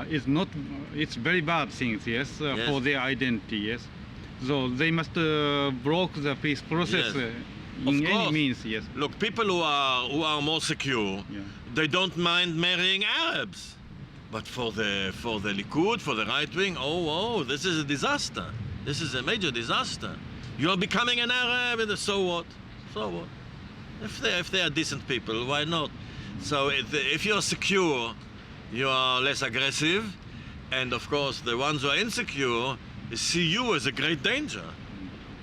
is not, it's very bad things, yes, Yes. for their identity, yes. So they must block the peace process Yes. In Of any course. means, yes. Look, people who are more secure, Yeah. they don't mind marrying Arabs. But for the Likud, for the right wing, oh, this is a disaster. This is a major disaster. You are becoming an Arab, and so what? So what? If they are decent people, why not? So if you are secure, you are less aggressive, and of course the ones who are insecure see you as a great danger,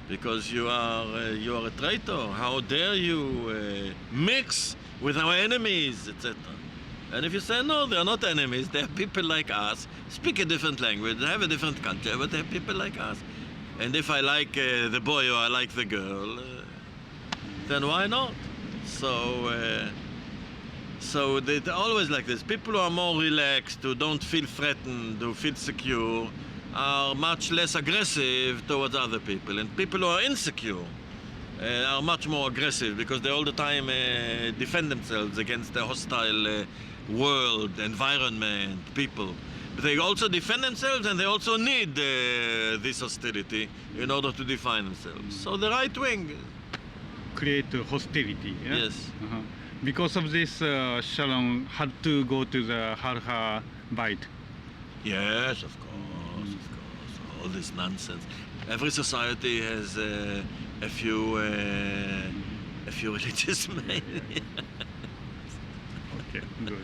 because you are a traitor. How dare you mix with our enemies, etc. And if you say no, they are not enemies, they are people like us, speak a different language, they have a different culture, but they are people like us. And if I like the boy or I like the girl, then why not? So they're always like this. People who are more relaxed, who don't feel threatened, who feel secure, are much less aggressive towards other people. And people who are insecure are much more aggressive, because they all the time defend themselves against the hostile world, environment, people. But they also defend themselves, and they also need this hostility in order to define themselves. So the right wing Create hostility, yeah? Yes. Because of this, Shalom had to go to the Harha bite. Yes, of course. All this nonsense. Every society has a few religious men. Okay, good.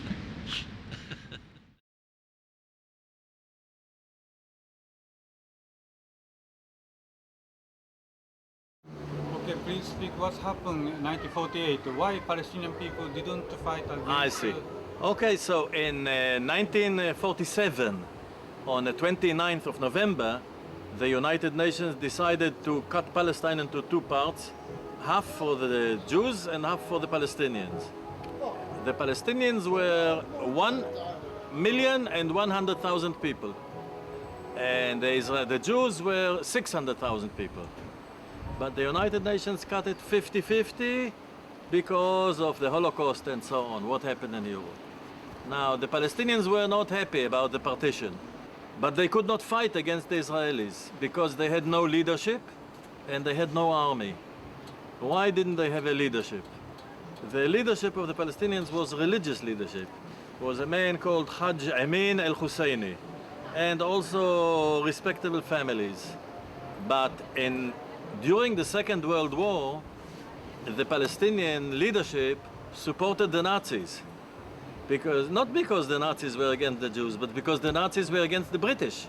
Okay, please speak what happened in 1948. Why Palestinian people didn't fight against I see. Okay, so in 1947, on the 29th of November, the United Nations decided to cut Palestine into two parts, half for the Jews and half for the Palestinians. The Palestinians were 1,100,000 people, and the Jews were 600,000 people. But the United Nations cut it 50-50 because of the Holocaust and so on, what happened in Europe. Now, the Palestinians were not happy about the partition, but they could not fight against the Israelis because they had no leadership and they had no army. Why didn't they have a leadership? The leadership of the Palestinians was religious leadership. It was a man called Hajj Amin al-Husseini, and also respectable families. But during the Second World War, the Palestinian leadership supported the Nazis. Not because the Nazis were against the Jews, but because the Nazis were against the British.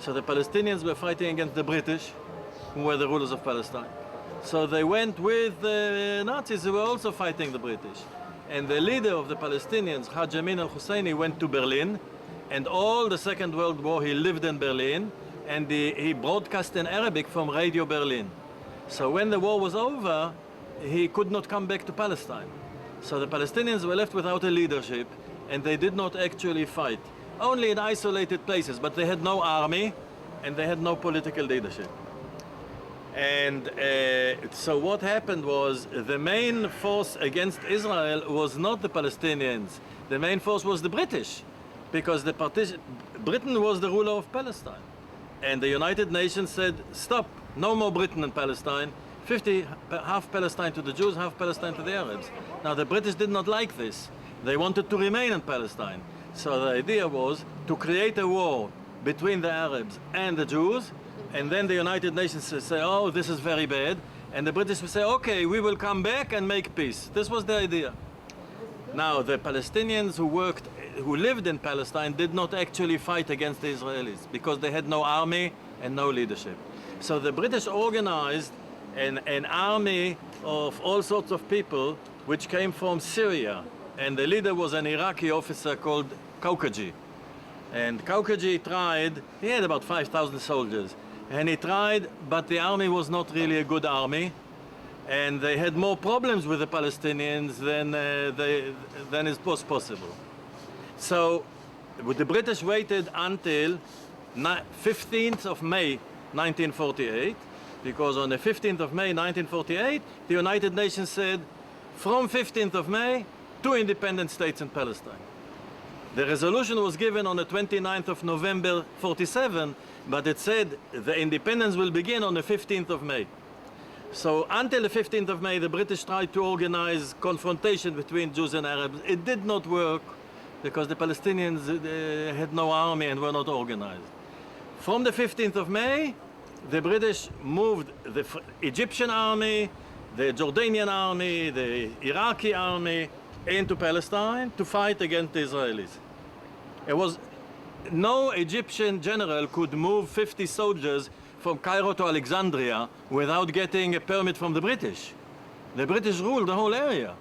So the Palestinians were fighting against the British, who were the rulers of Palestine. So they went with the Nazis, who were also fighting the British. And the leader of the Palestinians, Hajj Amin al-Husseini, went to Berlin, and all the Second World War he lived in Berlin, and he broadcast in Arabic from Radio Berlin. So when the war was over, he could not come back to Palestine. So the Palestinians were left without a leadership, and they did not actually fight. Only in isolated places, but they had no army, and they had no political leadership. And so what happened was, the main force against Israel was not the Palestinians. The main force was the British, because Britain was the ruler of Palestine. And the United Nations said, stop, no more Britain in Palestine. 50, half Palestine to the Jews, half Palestine to the Arabs. Now the British did not like this. They wanted to remain in Palestine. So the idea was to create a war between the Arabs and the Jews, and then the United Nations would say, oh, this is very bad. And the British would say, okay, we will come back and make peace. This was the idea. Now the Palestinians who lived in Palestine did not actually fight against the Israelis because they had no army and no leadership. So the British organized an army of all sorts of people which came from Syria, and the leader was an Iraqi officer called Kaukaji. And Kaukaji tried, he had about 5,000 soldiers, and he tried, but the army was not really a good army, and they had more problems with the Palestinians than was possible. So the British waited until 15th of May 1948, because on the 15th of May 1948, the United Nations said, from 15th of May, 2 independent states in Palestine. The resolution was given on the 29th of November 47, but it said the independence will begin on the 15th of May. So until the 15th of May, the British tried to organize confrontation between Jews and Arabs. It did not work because the Palestinians had no army and were not organized. From the 15th of May, the British moved the Egyptian army, the Jordanian army, the Iraqi army into Palestine to fight against the Israelis. No Egyptian general could move 50 soldiers from Cairo to Alexandria without getting a permit from the British. The British ruled the whole area.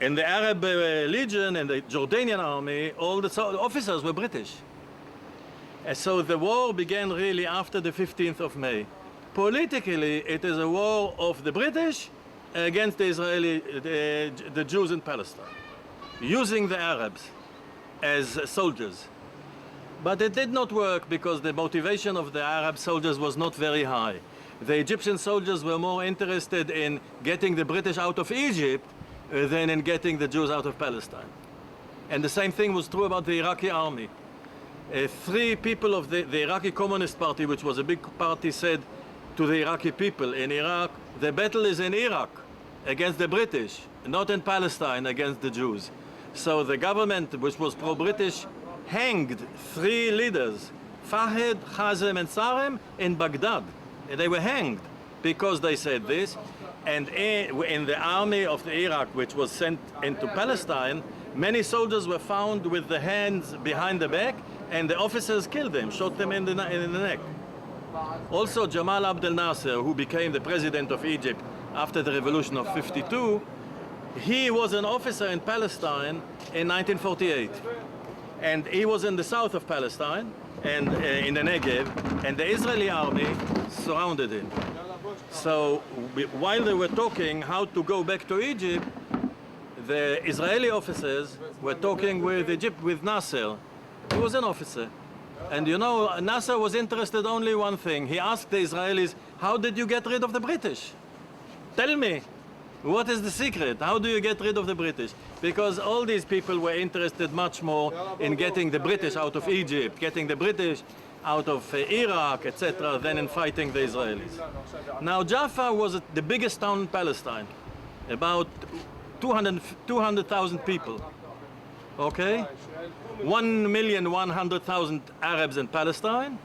In the Arab Legion and the Jordanian army, all the officers were British. And so the war began really after the 15th of May. Politically, it is a war of the British against the Jews in Palestine, using the Arabs as soldiers. But it did not work because the motivation of the Arab soldiers was not very high. The Egyptian soldiers were more interested in getting the British out of Egypt than in getting the Jews out of Palestine. And the same thing was true about the Iraqi army. 3 people of the Iraqi Communist Party, which was a big party, said to the Iraqi people in Iraq, the battle is in Iraq against the British, not in Palestine against the Jews. So the government, which was pro-British, hanged 3 leaders, Fahed, Hazem, and Sarem, in Baghdad. And they were hanged because they said this. And in the army of Iraq, which was sent into Palestine, many soldiers were found with the hands behind the back, and the officers killed them, shot them in the neck. Also, Jamal Abdel Nasser, who became the president of Egypt after the revolution of '52, he was an officer in Palestine, in 1948. And he was in the south of Palestine, and in the Negev, and the Israeli army surrounded him. So while they were talking how to go back to Egypt, the Israeli officers were talking with Nasser. He was an officer. And you know, Nasser was interested only one thing. He asked the Israelis, how did you get rid of the British? Tell me, what is the secret? How do you get rid of the British? Because all these people were interested much more in getting the British out of Egypt, getting the British out of Iraq, etc., than in fighting the Israelis. Now, Jaffa was the biggest town in Palestine, about 200,000 people, okay? 1,100,000 Arabs in Palestine,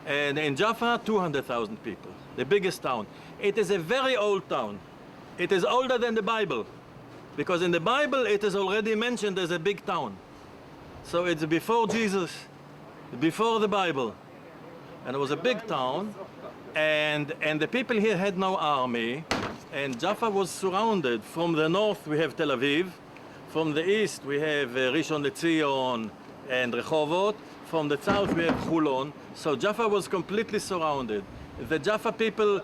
and in Jaffa, 200,000 people, the biggest town. It is a very old town. It is older than the Bible, because in the Bible, it is already mentioned as a big town. So it's before Jesus, before the Bible, and it was a big town, and the people here had no army, and Jaffa was surrounded. From the north we have Tel Aviv, from the east we have Rishon LeZion and Rehovot, from the south we have Hulon, so Jaffa was completely surrounded. The Jaffa people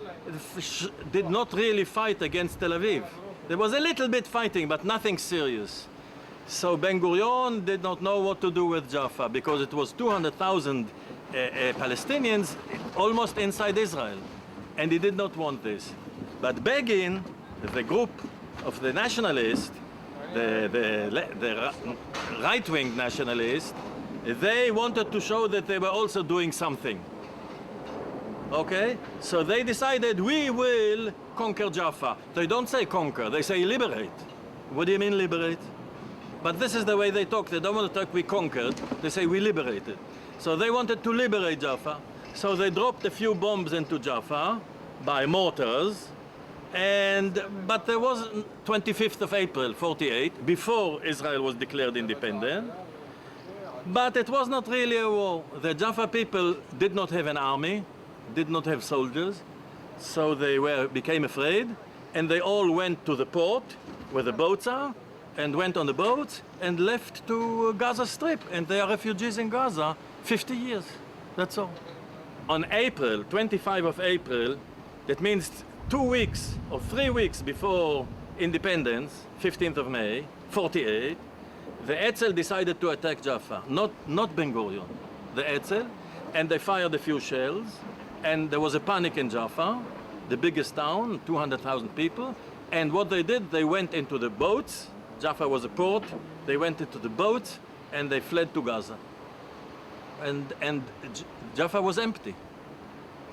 did not really fight against Tel Aviv. There was a little bit fighting, but nothing serious. So Ben Gurion did not know what to do with Jaffa because it was 200,000 Palestinians almost inside Israel, and he did not want this. But Begin, the group of the nationalists, the right-wing nationalists, they wanted to show that they were also doing something. Okay? So they decided, we will conquer Jaffa. They don't say conquer, they say liberate. What do you mean liberate? But this is the way they talk. They don't want to talk we conquered, they say we liberated. So they wanted to liberate Jaffa. So they dropped a few bombs into Jaffa by mortars. But there was 25th of April, 48, before Israel was declared independent. But it was not really a war. The Jaffa people did not have an army, did not have soldiers, so they became afraid, and they all went to the port where the boats are, and went on the boats and left to Gaza Strip, and they are refugees in Gaza 50 years. That's all. On April, 25 of April, that means 2 weeks or 3 weeks before independence, 15th of May, 48, the Etzel decided to attack Jaffa, not Ben Gurion, the Etzel, and they fired a few shells, and there was a panic in Jaffa, the biggest town, 200,000 people, and what they did, they went into the boats. Jaffa was a port, they went into the boats, and they fled to Gaza. And Jaffa was empty.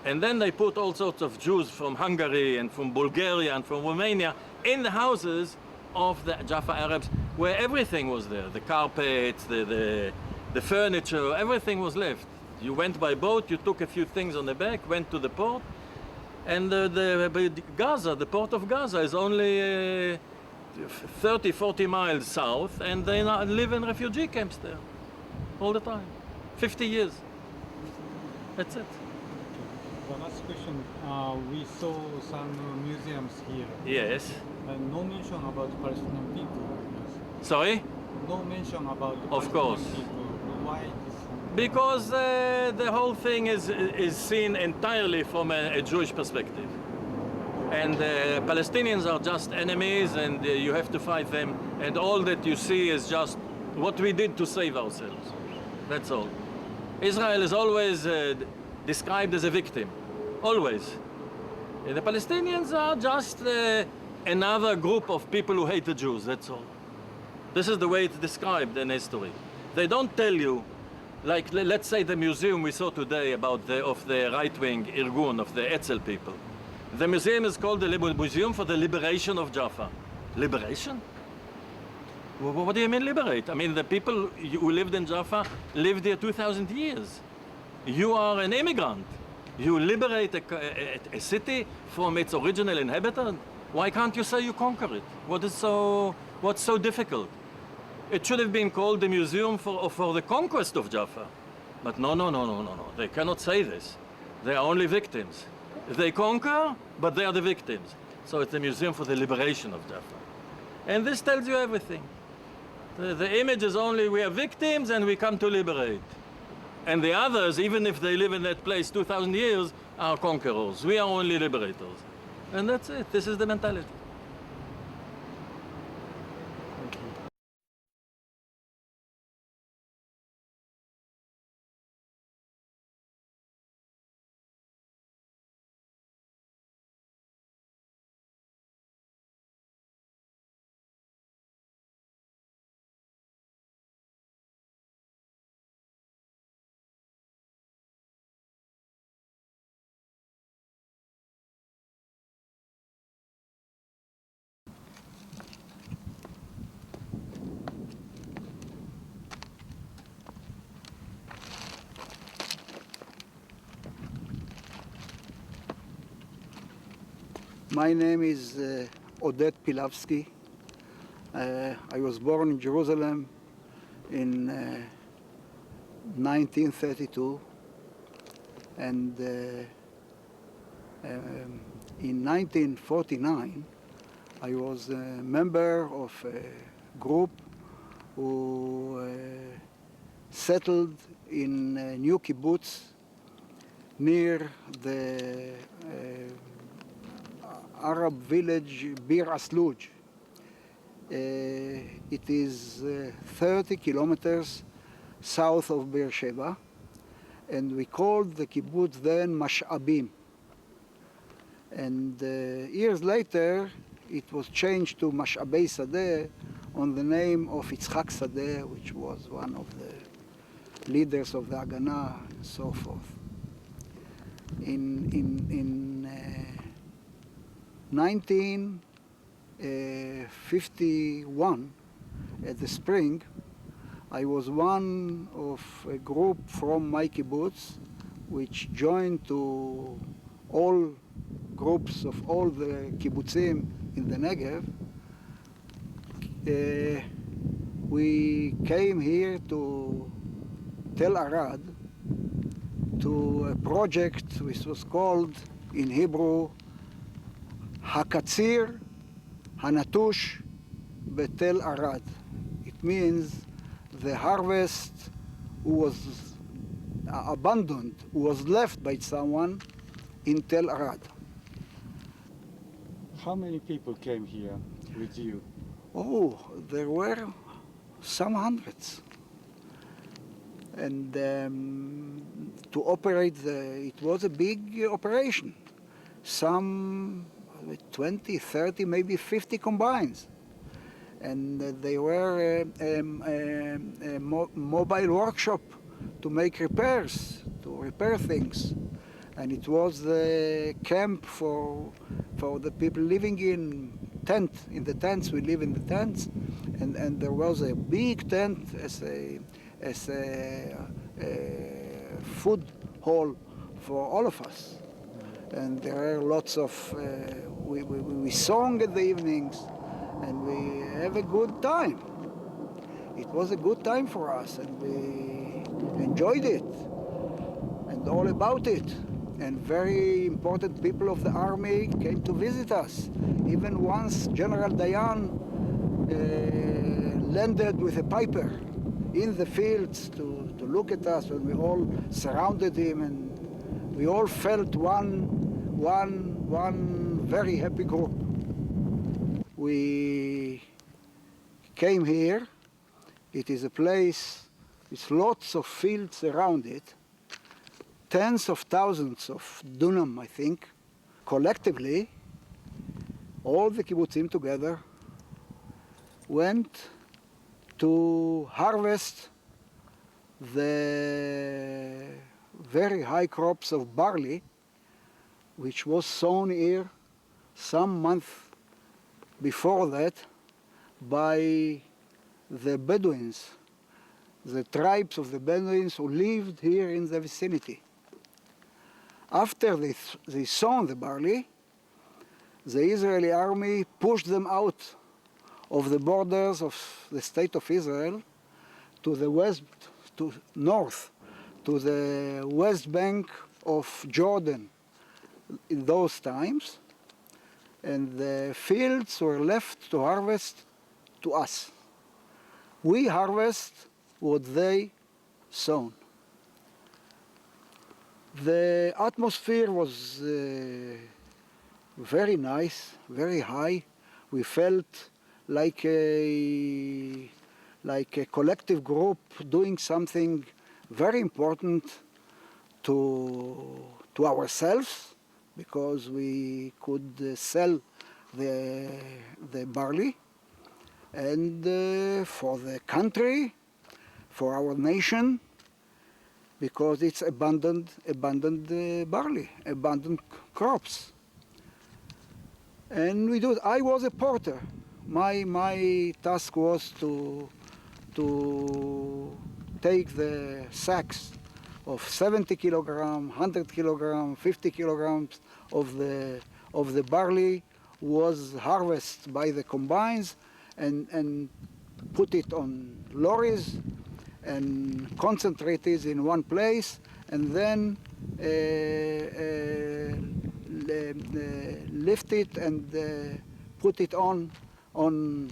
And then they put all sorts of Jews from Hungary and from Bulgaria and from Romania in the houses of the Jaffa Arabs, where everything was there. The carpets, the furniture, everything was left. You went by boat, you took a few things on the back, went to the port, and Gaza, the port of Gaza is only 30, 40 miles south, and they now live in refugee camps there all the time. 50 years. That's it. The last question, we saw some museums here. Yes. And no mention about Palestinian people. Sorry? No mention about the Of course. Palestinian people. Why this? Because the whole thing is seen entirely from a Jewish perspective. And Palestinians are just enemies, and you have to fight them. And all that you see is just what we did to save ourselves. That's all. Israel is always described as a victim. Always. The Palestinians are just another group of people who hate the Jews, that's all. This is the way it's described in history. They don't tell you, like let's say the museum we saw today about of the right-wing Irgun, of the Etzel people. The museum is called the Museum for the Liberation of Jaffa. Liberation? What do you mean liberate? I mean, the people who lived in Jaffa lived here 2,000 years. You are an immigrant. You liberate a city from its original inhabitant. Why can't you say you conquer it? What's so difficult? It should have been called the Museum for the Conquest of Jaffa. But no. They cannot say this. They are only victims. They conquer, but they are the victims. So it's the Museum for the Liberation of Jaffa. And this tells you everything. The image is only we are victims and we come to liberate. And the others, even if they live in that place 2,000 years, are conquerors. We are only liberators. And that's it. This is the mentality. My name is Oded Pilavsky. I was born in Jerusalem in 1932, and in 1949 I was a member of a group who settled in a new kibbutz near the Arab village Bir Asluj. It is 30 kilometers south of Beersheba, and we called the kibbutz then Mash'abim. And years later, it was changed to Mash'abei Sadeh on the name of Yitzhak Sadeh, which was one of the leaders of the Haganah and so forth. In 1951, at the spring, I was one of a group from my kibbutz, which joined to all groups of all the kibbutzim in the Negev. We came here to Tel Arad to a project which was called in Hebrew Hakatzir Hanatush Betel Arad. It means the harvest was abandoned, was left by someone in Tel Arad. How many people came here with you? Oh, there were some hundreds. And to operate, it was a big operation. Some 20, 30, maybe 50 combines. And they were a mobile workshop to make repairs, to repair things. And it was the camp for the people living in the tents. We live in the tents, and there was a big tent as a food hall for all of us. And there are lots of, we sang in the evenings, and we have a good time. It was a good time for us, and we enjoyed it, and all about it. And very important people of the army came to visit us. Even once General Dayan landed with a piper in the fields to look at us, when we all surrounded him, and we all felt one very happy group. We came here. It is a place with lots of fields around it, tens of thousands of dunam, I think. Collectively, all the kibbutzim together went to harvest the very high crops of barley, which was sown here some month before that by the Bedouins, the tribes of the Bedouins who lived here in the vicinity. After they sown the barley, the Israeli army pushed them out of the borders of the state of Israel to the west, to north, to the west bank of Jordan in those times, and the fields were left to harvest to us. we harvest what they sown. The atmosphere was very nice, very high. We felt like a collective group doing something very important to ourselves, because we could sell the barley, and for the country, for our nation, because it's abundant barley, abundant crops. And we do. I was a porter. My task was to take the sacks of 70 kilogram, 100 kilogram, 50 kilograms of the barley was harvested by the combines and put it on lorries and concentrate it in one place, and then lift it and put it on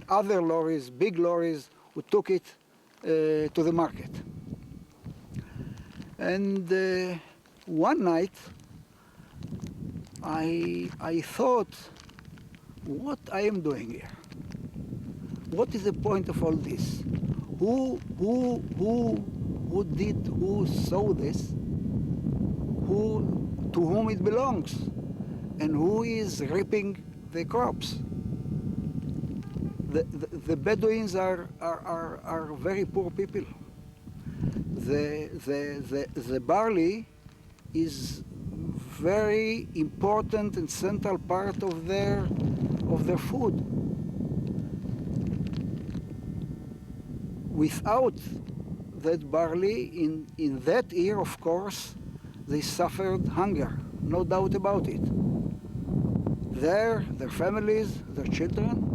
other lorries, big lorries, who took it to the market. And one night I thought, what I am doing here? What is the point of all this? Who saw this? To whom it belongs? And who is reaping the crops? The Bedouins are very poor people. The barley is very important and central part of their food. Without that barley, in that year, of course, they suffered hunger, no doubt about it. Their families, their children,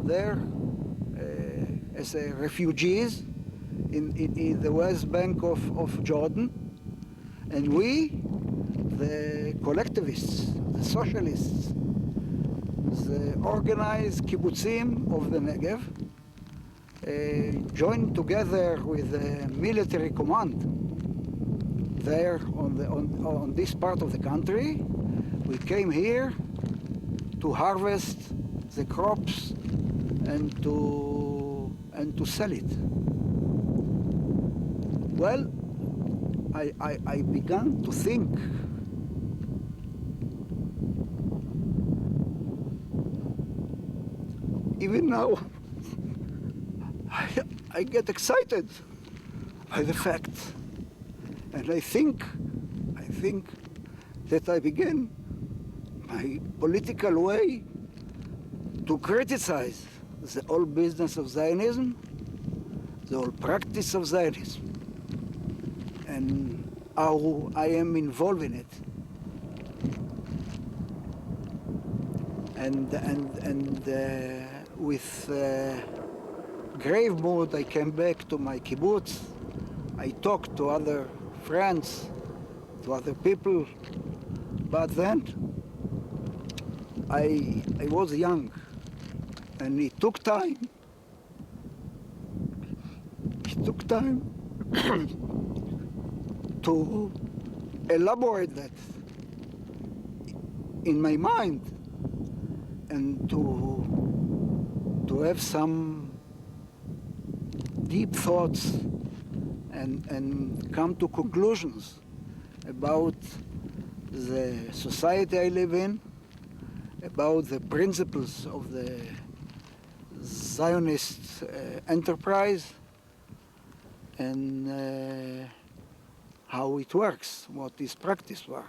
there as refugees in the West Bank of Jordan. And we, the collectivists, the socialists, the organized kibbutzim of the Negev, joined together with the military command there on this part of the country. We came here to harvest the crops and to sell it. Well, I began to think, even now, I get excited by the fact, and I think that I began my political way to criticize the whole business of Zionism, the whole practice of Zionism, and how I am involved in it. And with grave mood, I came back to my kibbutz. I talked to other friends, to other people, but then I was young, and it took time. It took time to elaborate that in my mind, and to have some deep thoughts and come to conclusions about the society I live in, about the principles of the Zionist enterprise, and how it works, what its practice were.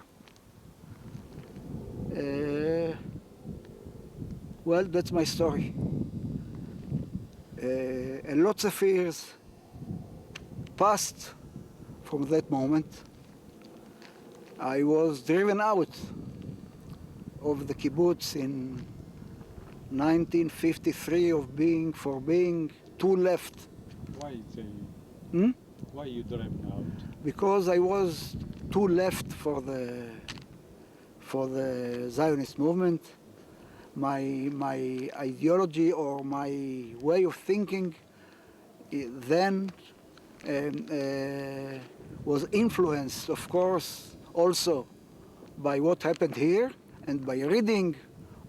Well, that's my story. And lots of years passed from that moment. I was driven out of the kibbutz in 1953 for being too left. Why Why you driven out? Because I was too left for the Zionist movement. My ideology or my way of thinking then was influenced, of course, also by what happened here and by reading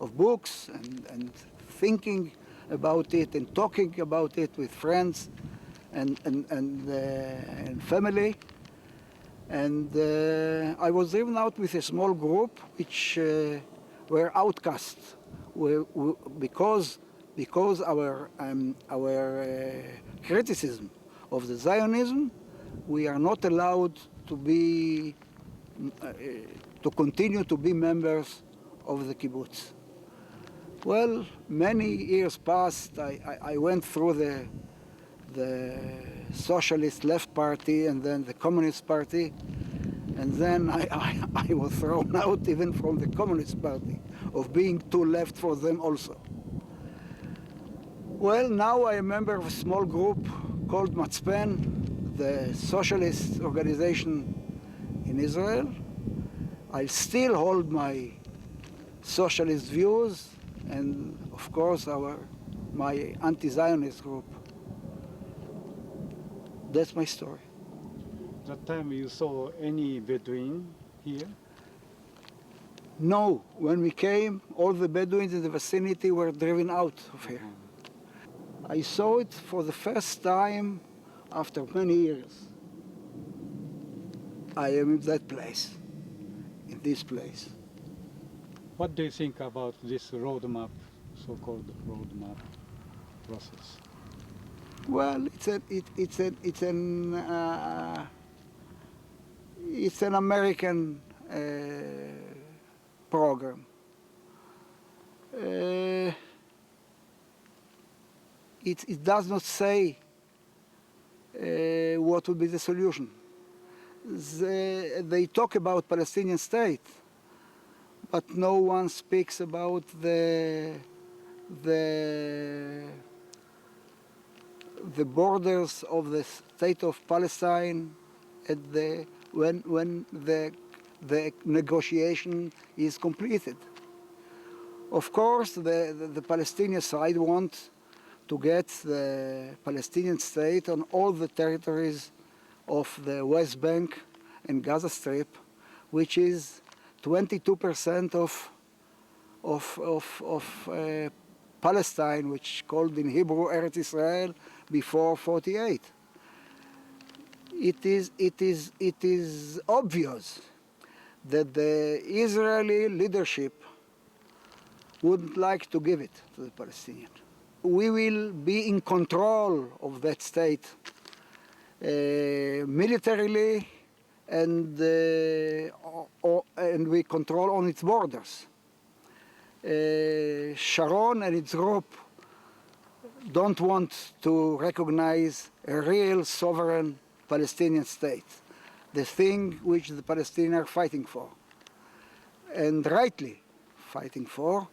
of books and thinking about it and talking about it with friends and family. And I was driven out with a small group which were outcasts because our criticism of the Zionism, we are not allowed to be to continue to be members of the kibbutz. Well, many years passed. I went through the Socialist Left Party and then the Communist Party, and then I was thrown out even from the Communist Party, of being too left for them also. Well, now I am a member of a small group called Matzpen, the socialist organization in Israel. I still hold my socialist views and, of course, my anti-Zionist group. That's my story. That time you saw any Bedouin here? No, when we came, all the Bedouins in the vicinity were driven out of here. I saw it for the first time after many years. I am in that place, in this place. What do you think about this roadmap, so-called roadmap process? Well, it's an American program. It does not say what would be the solution. They talk about Palestinian state, but no one speaks about the borders of the state of Palestine at when the negotiation is completed. Of course, the Palestinian side wants to get the Palestinian state on all the territories of the West Bank and Gaza Strip, which is 22% of Palestine, which called in Hebrew Eretz Israel before 48. It is obvious that the Israeli leadership wouldn't like to give it to the Palestinians. We will be in control of that state militarily, and we control on its borders. Sharon and its group don't want to recognize a real sovereign Palestinian state, the thing which the Palestinians are fighting for, and rightly fighting for.